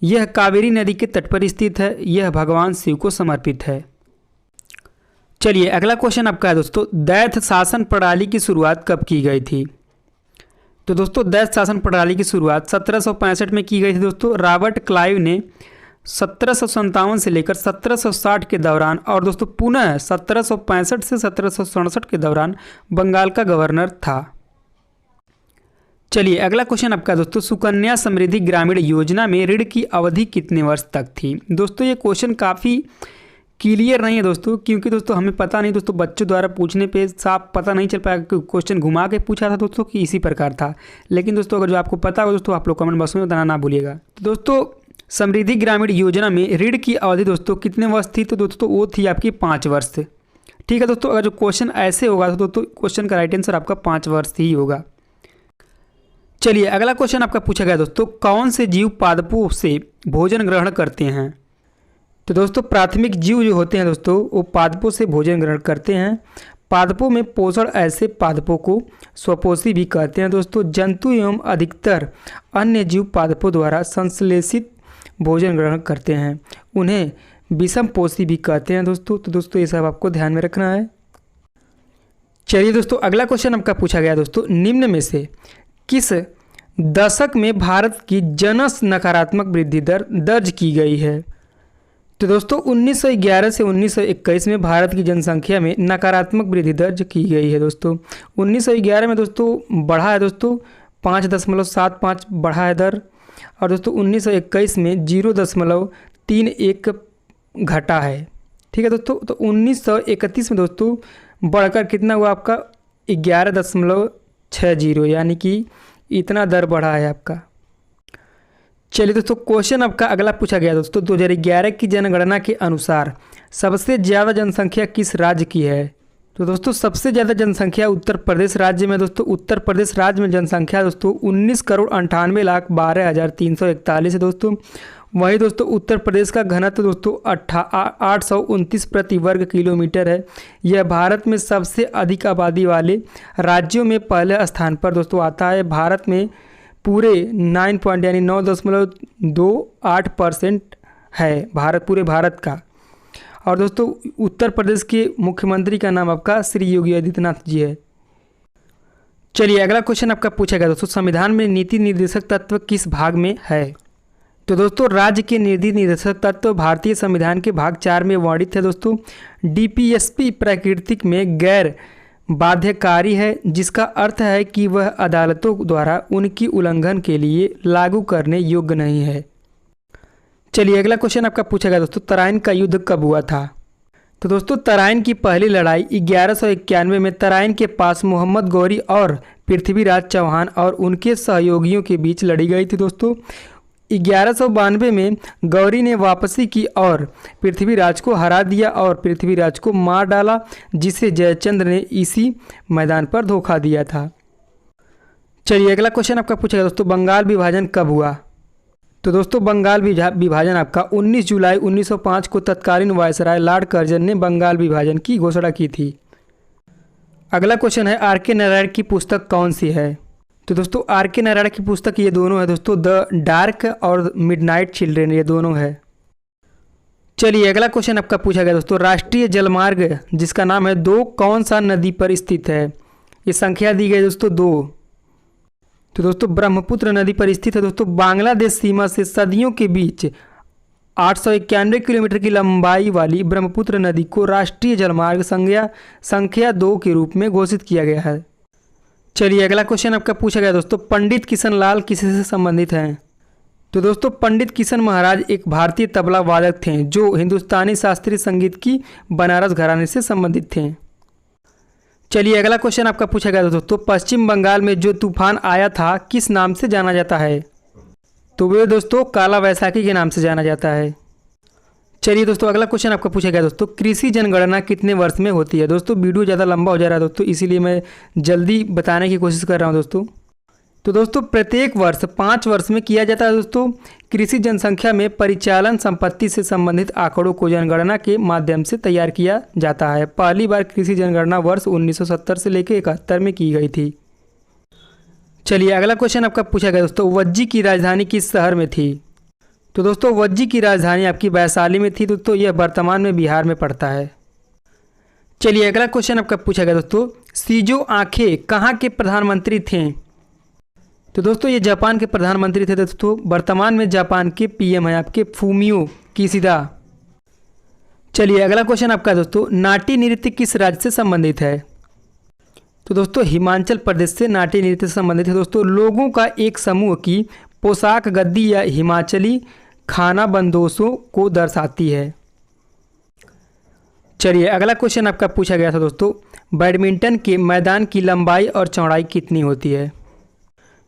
यह कावेरी नदी के तट पर स्थित है। यह भगवान शिव को समर्पित है। चलिए अगला क्वेश्चन आपका है दोस्तों, दैथ शासन प्रणाली की शुरुआत कब की गई थी? तो दोस्तों दैथ शासन प्रणाली की शुरुआत 1765 में की गई थी दोस्तों। रॉबर्ट क्लाइव ने 1757 से लेकर 1760 के दौरान और दोस्तों पुनः 1765 से 1767 के दौरान बंगाल का गवर्नर था। चलिए अगला क्वेश्चन आपका दोस्तों, सुकन्या समृद्धि ग्रामीण योजना में ऋण की अवधि कितने वर्ष तक थी? दोस्तों ये क्वेश्चन काफ़ी क्लियर नहीं है दोस्तों, क्योंकि दोस्तों हमें पता नहीं दोस्तों, बच्चों द्वारा पूछने पे साफ पता नहीं चल पाया कि क्वेश्चन घुमा के पूछा था दोस्तों कि इसी प्रकार था। लेकिन दोस्तों अगर जो आपको पता हो दोस्तों आप लोग कमेंट बॉक्स में बताना ना भूलिएगा। तो दोस्तों समृद्धि ग्रामीण योजना में ऋण की अवधि दोस्तों कितने वर्ष थी? तो दोस्तों वो थी आपकी 5 वर्ष। ठीक है दोस्तों, अगर जो क्वेश्चन ऐसे होगा तो दोस्तों क्वेश्चन का राइट आंसर आपका 5 वर्ष ही होगा। चलिए अगला क्वेश्चन आपका पूछा गया दोस्तों, कौन से जीव पादपों से भोजन ग्रहण करते हैं? तो दोस्तों प्राथमिक जीव जो होते हैं दोस्तों वो पादपों से भोजन ग्रहण करते हैं। पादपों में पोषण ऐसे पादपों को स्वपोषी भी कहते हैं दोस्तों। जंतु एवं अधिकतर अन्य जीव पादपों द्वारा संश्लेषित भोजन ग्रहण करते हैं। उन्हें विषम पोषी भी कहते हैं दोस्तों। तो दोस्तों ये सब आपको ध्यान में रखना है। चलिए दोस्तों अगला क्वेश्चन आपका पूछा गया दोस्तों, निम्न में से किस दशक में भारत की जनस नकारात्मक वृद्धि दर दर्ज की गई है? तो दोस्तों 1911 से 1921 में भारत की जनसंख्या में नकारात्मक वृद्धि दर्ज की गई है दोस्तों। 1911 में दोस्तों बढ़ा है दोस्तों 5.75 बढ़ा है दर, और दोस्तों 1921 में 0.31 घटा है। ठीक है दोस्तों, तो 1931 में दोस्तों बढ़कर कितना हुआ आपका 11.60, यानी कि इतना दर बढ़ा है आपका। चलिए दोस्तों क्वेश्चन आपका अगला पूछा गया दोस्तों, 2011 की जनगणना के अनुसार सबसे ज़्यादा जनसंख्या किस राज्य की है? तो दोस्तों सबसे ज़्यादा जनसंख्या उत्तर प्रदेश राज्य में दोस्तों। उत्तर प्रदेश राज्य में जनसंख्या दोस्तों 19,98,12,341 है दोस्तों। वहीं दोस्तों उत्तर प्रदेश का घनत्व दोस्तों 829 प्रति वर्ग किलोमीटर है। यह भारत में सबसे अधिक आबादी वाले राज्यों में पहले स्थान पर दोस्तों आता है। भारत में पूरे 9.28% है भारत, पूरे भारत का। और दोस्तों उत्तर प्रदेश के मुख्यमंत्री का नाम आपका श्री योगी आदित्यनाथ जी है। चलिए अगला क्वेश्चन आपका पूछा गया दोस्तों, संविधान में नीति निर्देशक तत्व किस भाग में है? तो दोस्तों राज्य के नीति निर्देशक तत्व भारतीय संविधान के भाग 4 में वर्णित है दोस्तों। डीपीएसपी प्राकृतिक में गैर बाध्यकारी है, जिसका अर्थ है कि वह अदालतों द्वारा उनकी उल्लंघन के लिए लागू करने योग्य नहीं है। चलिए अगला क्वेश्चन आपका पूछा गया दोस्तों, तराइन का युद्ध कब हुआ था? तो दोस्तों तराइन की पहली लड़ाई 1191 में तराइन के पास मोहम्मद गौरी और पृथ्वीराज चौहान और उनके सहयोगियों के बीच लड़ी गई थी दोस्तों। 1192 में गौरी ने वापसी की और पृथ्वीराज को हरा दिया और पृथ्वीराज को मार डाला, जिसे जयचंद्र ने इसी मैदान पर धोखा दिया था। चलिए अगला क्वेश्चन आपका पूछा गया दोस्तों, बंगाल विभाजन कब हुआ? तो दोस्तों बंगाल विभाजन आपका 19 जुलाई 1905 को तत्कालीन वायसराय लॉर्ड कर्जन ने बंगाल विभाजन की घोषणा की थी। अगला क्वेश्चन है, आर.के. नारायण की पुस्तक कौन सी है? तो दोस्तों आर.के. नारायण की पुस्तक ये दोनों है दोस्तों, द डार्क और मिडनाइट चिल्ड्रेन, ये दोनों है। चलिए अगला क्वेश्चन आपका पूछा गया दोस्तों, राष्ट्रीय जलमार्ग जिसका नाम है 2 कौन सा नदी पर स्थित है? ये संख्या दी गई दोस्तों 2। तो दोस्तों ब्रह्मपुत्र नदी पर स्थित है दोस्तों। बांग्लादेश सीमा से सदियों के बीच 891 किलोमीटर की लंबाई वाली ब्रह्मपुत्र नदी को राष्ट्रीय जलमार्ग संख्या 2 के रूप में घोषित किया गया है। चलिए अगला क्वेश्चन आपका पूछा गया दोस्तों, पंडित किशन लाल किससे संबंधित हैं? तो दोस्तों पंडित किशन महाराज एक भारतीय तबला वादक थे जो हिंदुस्तानी शास्त्रीय संगीत की बनारस घराने से संबंधित थे। चलिए अगला क्वेश्चन आपका पूछा गया दोस्तों, पश्चिम बंगाल में जो तूफान आया था किस नाम से जाना जाता है? तो वे दोस्तों काला वैसाखी के नाम से जाना जाता है। चलिए दोस्तों, अगला क्वेश्चन आपका पूछा गया दोस्तों, कृषि जनगणना कितने वर्ष में होती है। दोस्तों वीडियो ज़्यादा लंबा हो जा रहा है दोस्तों, इसीलिए मैं जल्दी बताने की कोशिश कर रहा हूँ दोस्तों। तो दोस्तों प्रत्येक वर्ष 5 वर्ष में किया जाता है दोस्तों। कृषि जनसंख्या में परिचालन संपत्ति से संबंधित आंकड़ों को जनगणना के माध्यम से तैयार किया जाता है। पहली बार कृषि जनगणना वर्ष 1970 से लेकर 71 में की गई थी। चलिए अगला क्वेश्चन आपका पूछा गया दोस्तों, वज्जी की राजधानी किस शहर में थी। तो दोस्तों वज्जी की राजधानी आपकी वैशाली में थी दोस्तों, यह वर्तमान में बिहार में पड़ता है। चलिए अगला क्वेश्चन आपका पूछा गया दोस्तों, शिंजो आबे कहाँ के प्रधानमंत्री थे। तो दोस्तों ये जापान के प्रधानमंत्री थे दोस्तों, वर्तमान में जापान के पीएम है आपके फूमियो किशिदा। चलिए अगला क्वेश्चन आपका दोस्तों, नाट्य नृत्य किस राज्य से संबंधित है। तो दोस्तों हिमाचल प्रदेश से नाट्य नृत्य से संबंधित है दोस्तों। लोगों का एक समूह की पोशाक गद्दी या हिमाचली खाना बंदोशों को दर्शाती है। चलिए अगला क्वेश्चन आपका पूछा गया था दोस्तों, बैडमिंटन के मैदान की लंबाई और चौड़ाई कितनी होती है।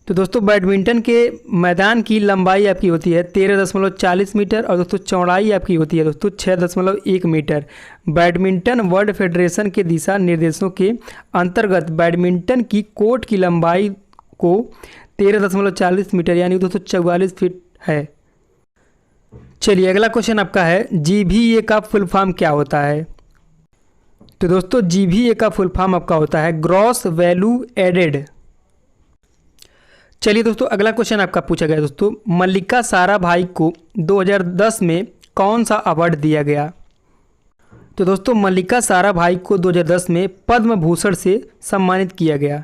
तो दोस्तों बैडमिंटन के मैदान की लंबाई आपकी होती है 13.40 मीटर और दोस्तों चौड़ाई आपकी होती है दोस्तों 6.1 मीटर। बैडमिंटन वर्ल्ड फेडरेशन के दिशा निर्देशों के अंतर्गत बैडमिंटन की कोर्ट की लंबाई को 13.40 मीटर यानी दोस्तों 44 फीट है। चलिए अगला क्वेश्चन आपका है, जीवीए का फुल फॉर्म क्या होता है। तो दोस्तों जीवीए का फुल फॉर्म आपका होता है ग्रॉस वैल्यू एडेड। चलिए दोस्तों अगला क्वेश्चन आपका पूछा गया दोस्तों, मल्लिका साराभाई को 2010 में कौन सा अवार्ड दिया गया। तो दोस्तों मल्लिका साराभाई को 2010 में पद्म भूषण से सम्मानित किया गया।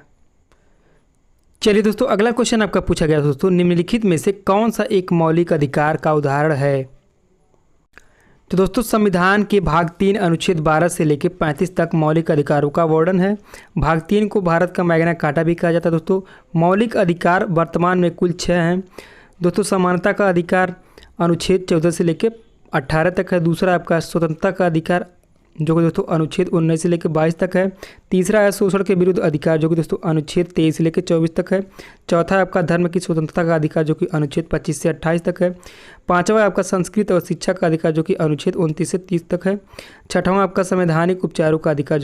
चलिए दोस्तों अगला क्वेश्चन आपका पूछा गया दोस्तों, निम्नलिखित में से कौन सा एक मौलिक अधिकार का उदाहरण है। तो दोस्तों संविधान के भाग 3 अनुच्छेद 12 से लेकर 35 तक मौलिक अधिकारों का वर्णन है। भाग 3 को भारत का मैग्ना कार्टा भी कहा जाता है दोस्तों। मौलिक अधिकार वर्तमान में कुल 6 हैं दोस्तों। समानता का अधिकार अनुच्छेद 14 से लेकर 18 तक है। दूसरा आपका स्वतंत्रता का अधिकार जो कि दोस्तों अनुच्छेद 19 से लेकर 22 तक है। तीसरा है शोषण के विरुद्ध अधिकार जो कि दोस्तों अनुच्छेद 23 से लेकर 24 तक है। चौथा है आपका धर्म की स्वतंत्रता का अधिकार जो कि अनुच्छेद 25 से 28 तक है। पांचवा आपका संस्कृत और शिक्षा का अधिकार जो कि अनुच्छेद 29 से 30 तक है। छठवां आपका संवैधानिक उपचारों का अधिकार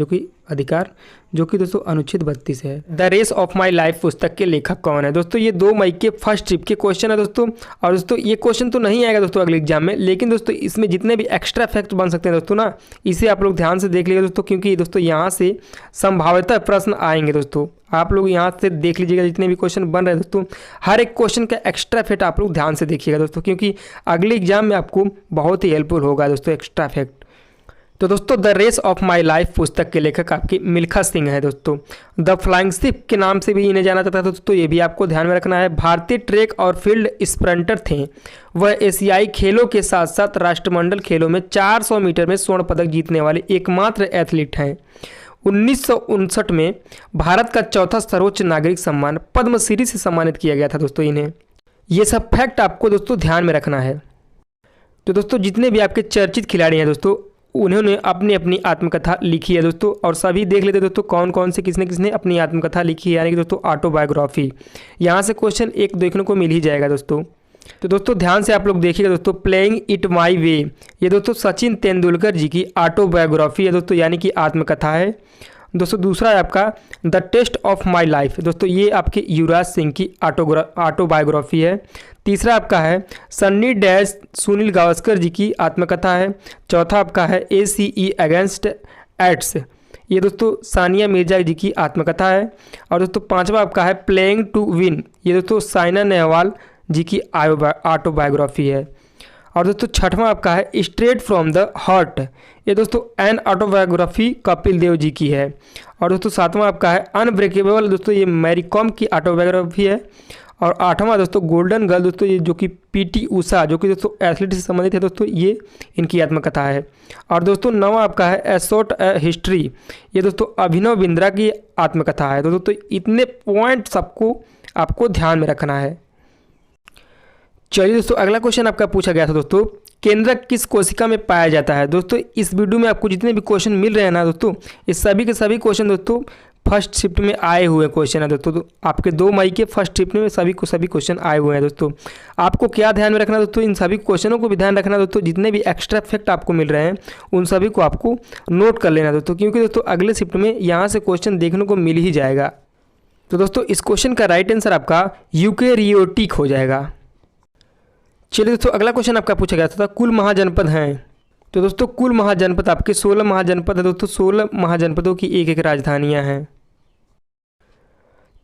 जो कि दोस्तों अनुच्छेद 32 है। The race of my life पुस्तक के लेखक कौन है। दोस्तों ये 2 मई के फर्स्ट ट्रिप के क्वेश्चन है दोस्तों। और दोस्तों ये क्वेश्चन तो नहीं आएगा दोस्तों अगले एग्जाम में, लेकिन दोस्तों इसमें जितने भी एक्स्ट्रा फैक्ट बन सकते हैं दोस्तों ना, इसे आप लोग ध्यान से देख लीजिएगा दोस्तों, क्योंकि दोस्तों यहाँ से संभाव्यतः प्रश्न आएंगे दोस्तों। आप लोग यहाँ से देख लीजिएगा जितने भी क्वेश्चन बन रहे हैं दोस्तों, हर एक क्वेश्चन का एक्स्ट्रा फैक्ट आप लोग ध्यान से देखिएगा दोस्तों, क्योंकि अगले एग्जाम में आपको बहुत ही हेल्पफुल होगा दोस्तों एक्स्ट्रा फैक्ट। तो दोस्तों the race of my life पुस्तक के लेखक आपकी मिल्खा सिंह है दोस्तों। द फ्लाइंग शिप के नाम से भी इन्हें जाना जाता है दोस्तों, ये भी आपको ध्यान में रखना है। भारतीय ट्रैक और फील्ड स्प्रिंटर थे। वह एशियाई खेलों के साथ साथ राष्ट्रमंडल खेलों में 400 मीटर में स्वर्ण पदक जीतने वाले एकमात्र एथलीट हैं। 1959 में भारत का चौथा सर्वोच्च नागरिक सम्मान पद्मश्री से सम्मानित किया गया था दोस्तों इन्हें। ये सब फैक्ट आपको दोस्तों ध्यान में रखना है। तो दोस्तों जितने भी आपके चर्चित खिलाड़ी हैं दोस्तों, उन्होंने अपनी अपनी आत्मकथा लिखी है दोस्तों, और सभी देख लेते दोस्तों कौन कौन से किसने किसने अपनी आत्मकथा लिखी है, यानी कि दोस्तों ऑटोबायोग्राफी। यहाँ से क्वेश्चन एक देखने को मिल ही जाएगा दोस्तों। तो दोस्तों ध्यान से आप लोग देखिएगा दोस्तों, प्लेइंग इट माई वे, ये दोस्तों सचिन तेंदुलकर जी की ऑटोबायोग्राफी है दोस्तों, यानी कि आत्मकथा है दोस्तों। दूसरा है आपका the test of my life दोस्तों, ये आपके युवराज सिंह की ऑटोबायोग्राफी है। तीसरा आपका है सन्नी डैश सुनील गावस्कर जी की आत्मकथा है। चौथा आपका है ACE अगेंस्ट एड्स, ये दोस्तों सानिया मिर्जा जी की आत्मकथा है। और दोस्तों पांचवा आपका है प्लेइंग टू विन, ये दोस्तों साइना नेहवाल जी की ऑटोबायोग्राफी है। और दोस्तों छठवां आपका है स्ट्रेट फ्रॉम द हार्ट, ये दोस्तों एन ऑटोबायोग्राफी कपिल देव जी की है। और दोस्तों सातवां आपका है अनब्रेकेबल, दोस्तों ये मैरी कॉम की ऑटोबायोग्राफी है। और आठवां दोस्तों गोल्डन गर्ल, दोस्तों ये जो कि PT उषा जो कि दोस्तों एथलीट से संबंधित है दोस्तों, ये इनकी आत्मकथा है। और दोस्तों नौवां आपका है ए शॉर्ट हिस्ट्री, ये दोस्तों अभिनव बिंद्रा की आत्मकथा है। तो दोस्तों इतने पॉइंट सबको आपको ध्यान में रखना है। चलिए दोस्तों अगला क्वेश्चन आपका पूछा गया था दोस्तों, केंद्रक किस कोशिका में पाया जाता है। दोस्तों इस वीडियो में आपको जितने भी क्वेश्चन मिल रहे हैं ना दोस्तों, इस सभी के सभी क्वेश्चन दोस्तों फर्स्ट शिफ्ट में आए हुए क्वेश्चन है दोस्तों। तो आपके 2 मई के फर्स्ट शिफ्ट में सभी क्वेश्चन आए हुए हैं दोस्तों। आपको क्या ध्यान में रखना दोस्तों, इन सभी क्वेश्चनों को भी ध्यान रखना दोस्तों। जितने भी एक्स्ट्रा फैक्ट आपको मिल रहे हैं उन सभी को आपको नोट कर लेना दोस्तों, क्योंकि दोस्तों अगले शिफ्ट में यहाँ से क्वेश्चन देखने को मिल ही जाएगा। तो दोस्तों इस क्वेश्चन का राइट आंसर आपका यूकेरियोटिक हो जाएगा। चलिए दोस्तों अगला क्वेश्चन आपका पूछा गया था कुल महाजनपद हैं। तो दोस्तों कुल महाजनपद आपके 16 महाजनपद है दोस्तों। 16 महाजनपदों की एक राजधानियां हैं।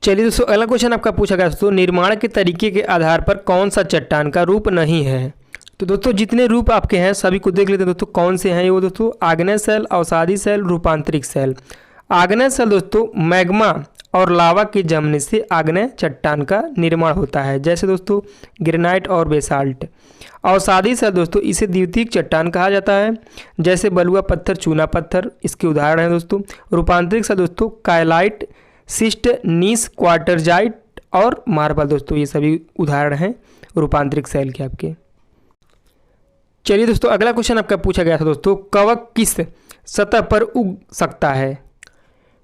चलिए दोस्तों अगला क्वेश्चन आपका पूछा गया दोस्तों निर्माण के तरीके के आधार पर कौन सा चट्टान का रूप नहीं है। तो दोस्तों जितने रूप आपके हैं सभी को देख लेते हैं दोस्तों कौन से हैं वो दोस्तों। आग्नेय शैल, अवसादी शैल, रूपांतरिक शैल। आग्नेय शैल दोस्तों मैग्मा और लावा के जमने से आग्नेय चट्टान का निर्माण होता है, जैसे दोस्तों ग्रेनाइट और बेसाल्ट। अवसादी शैल दोस्तों इसे द्वितीयक चट्टान कहा जाता है, जैसे बलुआ पत्थर, चूना पत्थर इसके उदाहरण हैं दोस्तों। रूपांतरिक शैल दोस्तों कायलाइट, सिस्ट, नीस, क्वार्टरजाइट और मार्बल दोस्तों ये सभी उदाहरण हैं रूपांतरिक शैल के आपके। चलिए दोस्तों अगला क्वेश्चन आपका पूछा गया था दोस्तों कवक किस सतह पर उग सकता है।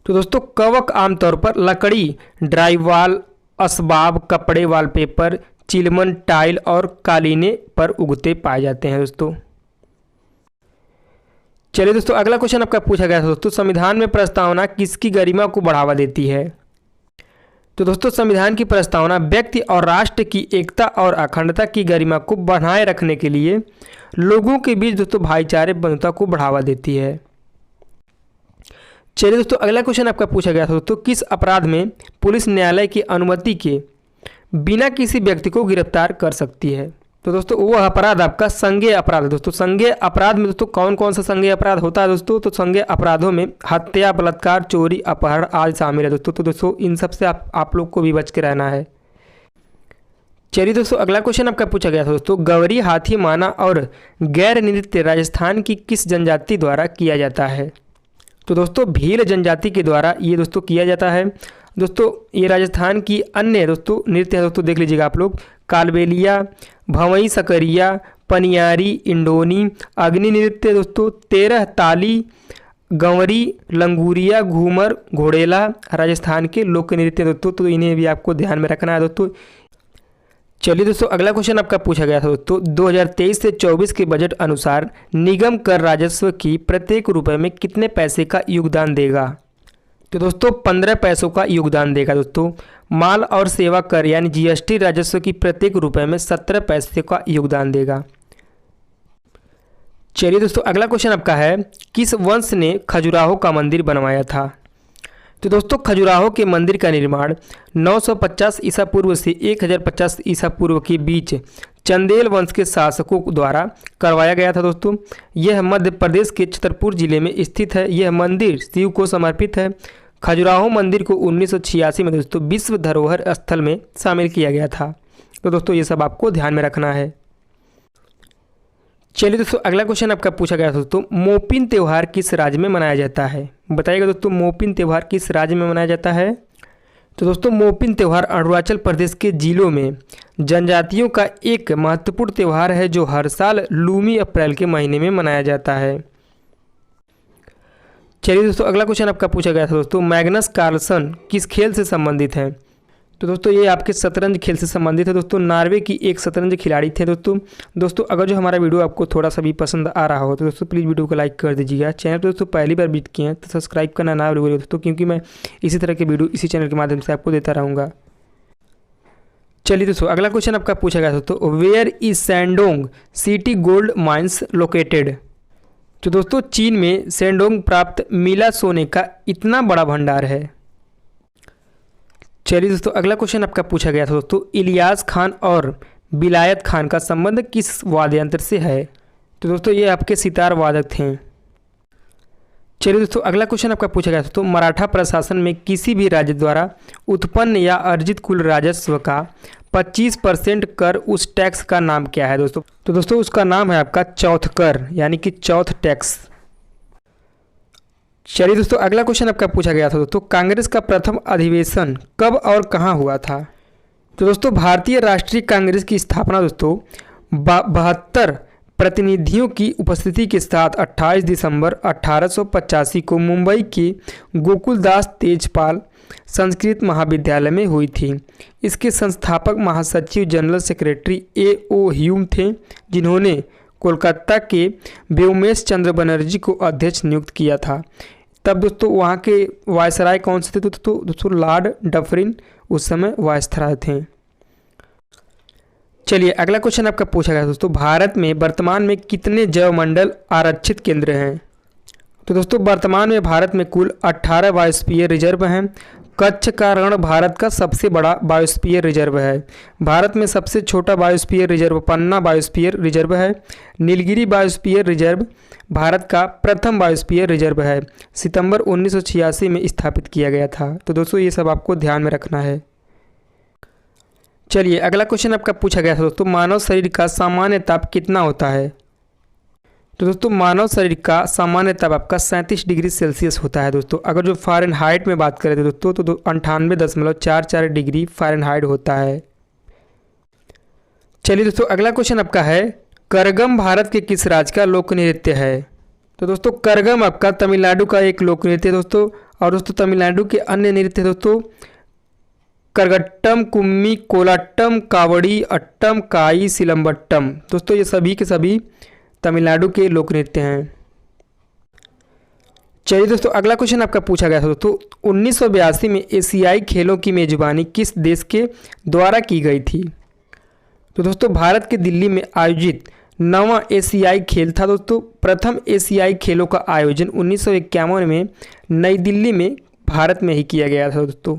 तो दोस्तों कवक आमतौर पर लकड़ी, ड्राईवॉल, असबाब, कपड़े, वॉलपेपर, चिलमन, टाइल और कालीने पर उगते पाए जाते हैं दोस्तों। चलिए दोस्तों अगला क्वेश्चन आपका पूछा गया था दोस्तों संविधान में प्रस्तावना किसकी गरिमा को बढ़ावा देती है। तो दोस्तों संविधान की प्रस्तावना व्यक्ति और राष्ट्र की एकता और अखंडता की गरिमा को बनाए रखने के लिए लोगों के बीच दोस्तों भाईचारे बंधुता को बढ़ावा देती है। चलिए दोस्तों अगला क्वेश्चन आपका पूछा गया था दोस्तों किस अपराध में पुलिस न्यायालय की अनुमति के बिना किसी व्यक्ति को गिरफ्तार कर सकती है। तो दोस्तों वह अपराध आपका संज्ञेय अपराध है दोस्तों। संज्ञेय अपराध में दोस्तों कौन कौन सा संज्ञेय अपराध होता है दोस्तों। तो संज्ञेय अपराधों में हत्या, बलात्कार, चोरी, अपहरण आदि शामिल है दोस्तों। तो दोस्तों इन सब से आप लोग को भी बच के रहना है। चलिए दोस्तों अगला क्वेश्चन आपका पूछा गया था दोस्तों गवरी, हाथी माना और गैर नृत्य राजस्थान की किस जनजाति द्वारा किया जाता है। तो दोस्तों भील जनजाति के द्वारा ये दोस्तों किया जाता है दोस्तों। ये राजस्थान की अन्य दोस्तों नृत्य है दोस्तों, देख लीजिएगा आप लोग। कालबेलिया, भंवई सकरिया, पनियारी, इंडोनी, अग्नि नृत्य दोस्तों, 13 ताली, गंवरी, लंगूरिया, घूमर, घोड़ेला राजस्थान के लोक नृत्य दोस्तों। तो इन्हें भी आपको ध्यान में रखना है दोस्तों। चलिए दोस्तों अगला क्वेश्चन आपका पूछा गया था दोस्तों 2023 से 24 के बजट अनुसार निगम कर राजस्व की प्रत्येक रुपए में कितने पैसे का योगदान देगा। तो दोस्तों 15 पैसों का योगदान देगा दोस्तों। माल और सेवा कर यानी जीएसटी राजस्व की प्रत्येक रुपए में 17 पैसे का योगदान देगा। चलिए दोस्तों अगला क्वेश्चन आपका है किस वंश ने खजुराहो का मंदिर बनवाया था। तो दोस्तों खजुराहो के मंदिर का निर्माण 950 ईसा पूर्व से 1050 ईसा पूर्व के बीच चंदेल वंश के शासकों द्वारा करवाया गया था दोस्तों। यह मध्य प्रदेश के छतरपुर जिले में स्थित है। यह मंदिर शिव को समर्पित है। खजुराहो मंदिर को 1986 में दोस्तों विश्व धरोहर स्थल में शामिल किया गया था। तो दोस्तों ये सब आपको ध्यान में रखना है। चलिए दोस्तों अगला क्वेश्चन आपका पूछा गया दोस्तों मोपिन त्यौहार किस राज्य में मनाया जाता है। बताइएगा दोस्तों मोपिन त्यौहार किस राज्य में मनाया जाता है। तो दोस्तों मोपिन त्यौहार अरुणाचल प्रदेश के जिलों में जनजातियों का एक महत्वपूर्ण त्यौहार है जो हर साल लूमी अप्रैल के महीने में मनाया जाता है। चलिए दोस्तों अगला क्वेश्चन आपका पूछा गया था दोस्तों मैग्नस कार्लसन किस खेल से संबंधित है। तो दोस्तों ये आपके शतरंज खेल से संबंधित है दोस्तों। नॉर्वे की एक शतरंज खिलाड़ी थे दोस्तों अगर जो हमारा वीडियो आपको थोड़ा सा भी पसंद आ रहा हो तो दोस्तों प्लीज़ वीडियो को लाइक कर दीजिएगा। चैनल पर दोस्तों पहली बार विजिट किए हैं तो सब्सक्राइब करना ना भूलिएगा दोस्तों, क्योंकि मैं इसी तरह के वीडियो इसी चैनल के माध्यम से आपको देता रहूँगा। चलिए दोस्तों अगला क्वेश्चन आपका पूछा गया दोस्तों where is Shandong city gold mines located. तो दोस्तों चीन में सैंडोंग प्राप्त मिला सोने का इतना बड़ा भंडार है। चलिए दोस्तों अगला क्वेश्चन आपका पूछा गया था दोस्तों इलियास खान और विलायत खान का संबंध किस वाद्य यंत्र से है। तो दोस्तों ये आपके सितार वादक थे। चलिए दोस्तों अगला क्वेश्चन आपका पूछा गया था दोस्तों मराठा प्रशासन में किसी भी राज्य द्वारा उत्पन्न या अर्जित कुल राजस्व का 25% कर उस टैक्स का नाम क्या है दोस्तों। तो दोस्तों उसका नाम है आपका चौथ कर यानी कि चौथ टैक्स। चलिए दोस्तों अगला क्वेश्चन आपका पूछा गया था दोस्तों कांग्रेस का प्रथम अधिवेशन कब और कहाँ हुआ था। तो दोस्तों भारतीय राष्ट्रीय कांग्रेस की स्थापना दोस्तों 72 प्रतिनिधियों की उपस्थिति के साथ 28 दिसंबर 1885 को मुंबई के गोकुलदास तेजपाल संस्कृत महाविद्यालय में हुई थी। इसके संस्थापक महासचिव जनरल सेक्रेटरी A.O. ह्यूम थे, जिन्होंने कोलकाता के व्योमेश चंद्र बनर्जी को अध्यक्ष नियुक्त किया था। तब दोस्तों वहाँ के वायसराय कौन से थे? दोस्तों लॉर्ड डफरिन उस समय वायसराय थे। चलिए अगला क्वेश्चन आपका पूछा गया दोस्तों, भारत में वर्तमान में कितने जैवमंडल आरक्षित केंद्र हैं? तो दोस्तों वर्तमान में भारत में कुल 18 बायोस्फीयर रिजर्व हैं। कच्छ का रण भारत का सबसे बड़ा बायोस्फीयर रिजर्व है। भारत में सबसे छोटा बायोस्फीयर रिजर्व पन्ना बायोस्फीयर रिजर्व है। नीलगिरी बायोस्फीयर रिजर्व भारत का प्रथम बायोस्फीयर रिजर्व है। सितंबर 1986 में स्थापित किया गया था। तो दोस्तों ये सब आपको ध्यान में रखना है। चलिए अगला क्वेश्चन आपका पूछा गया था दोस्तों, मानव शरीर का सामान्य ताप कितना होता है? तो दोस्तों मानव शरीर का सामान्य ताप आपका 37 डिग्री सेल्सियस होता है दोस्तों। अगर जो फ़ारेनहाइट में बात करें तो दोस्तों तो 98.44 डिग्री फ़ारेनहाइट होता है। चलिए दोस्तों अगला क्वेश्चन आपका है, करगम भारत के किस राज्य का लोक नृत्य है? तो दोस्तों करगम आपका तमिलनाडु का एक लोक नृत्य है दोस्तों। और दोस्तों तमिलनाडु के अन्य नृत्य दोस्तों करगट्टम, कुम्मी, कोलाट्टम, कावड़ी, अट्टम, काई, सिलम्बट्टम। दोस्तों ये सभी के सभी तमिलनाडु के लोक नृत्य हैं। चलिए दोस्तों अगला क्वेश्चन आपका पूछा गया था दोस्तों, 1982 में एशियाई खेलों की मेजबानी किस देश के द्वारा की गई थी? तो दोस्तों भारत के दिल्ली में आयोजित 9वां एशियाई खेल था दोस्तों। प्रथम एशियाई खेलों का आयोजन 1951 में नई दिल्ली में भारत में ही किया गया था दोस्तों।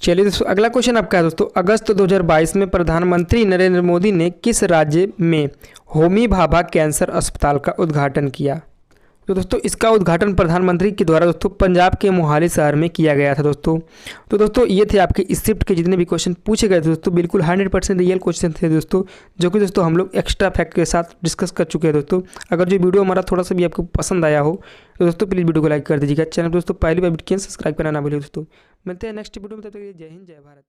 चलिए दोस्तों अगला क्वेश्चन आपका है दोस्तों, अगस्त 2022 में प्रधानमंत्री नरेंद्र मोदी ने किस राज्य में होमी भाभा कैंसर अस्पताल का उद्घाटन किया? तो दोस्तों इसका उद्घाटन प्रधानमंत्री के द्वारा दोस्तों पंजाब के मोहाली शहर में किया गया था दोस्तों। तो दोस्तों ये थे आपके इस शिफ्ट के जितने भी क्वेश्चन पूछे गए थे दोस्तों, बिल्कुल 100% रियल क्वेश्चन थे दोस्तों, जो कि दोस्तों हम लोग एक्स्ट्रा फैक्ट के साथ डिस्कस कर चुके हैं दोस्तों। अगर जो वीडियो हमारा थोड़ा सा भी आपको पसंद आया हो तो दोस्तों प्लीज़ वीडियो को लाइक कर दीजिएगा। चैनल दोस्तों पहली बार सब्सक्राइब करना ना भूलिए दोस्तों। मिलते हैं नेक्स्ट वीडियो में, तब तक जय हिंद जय भारत।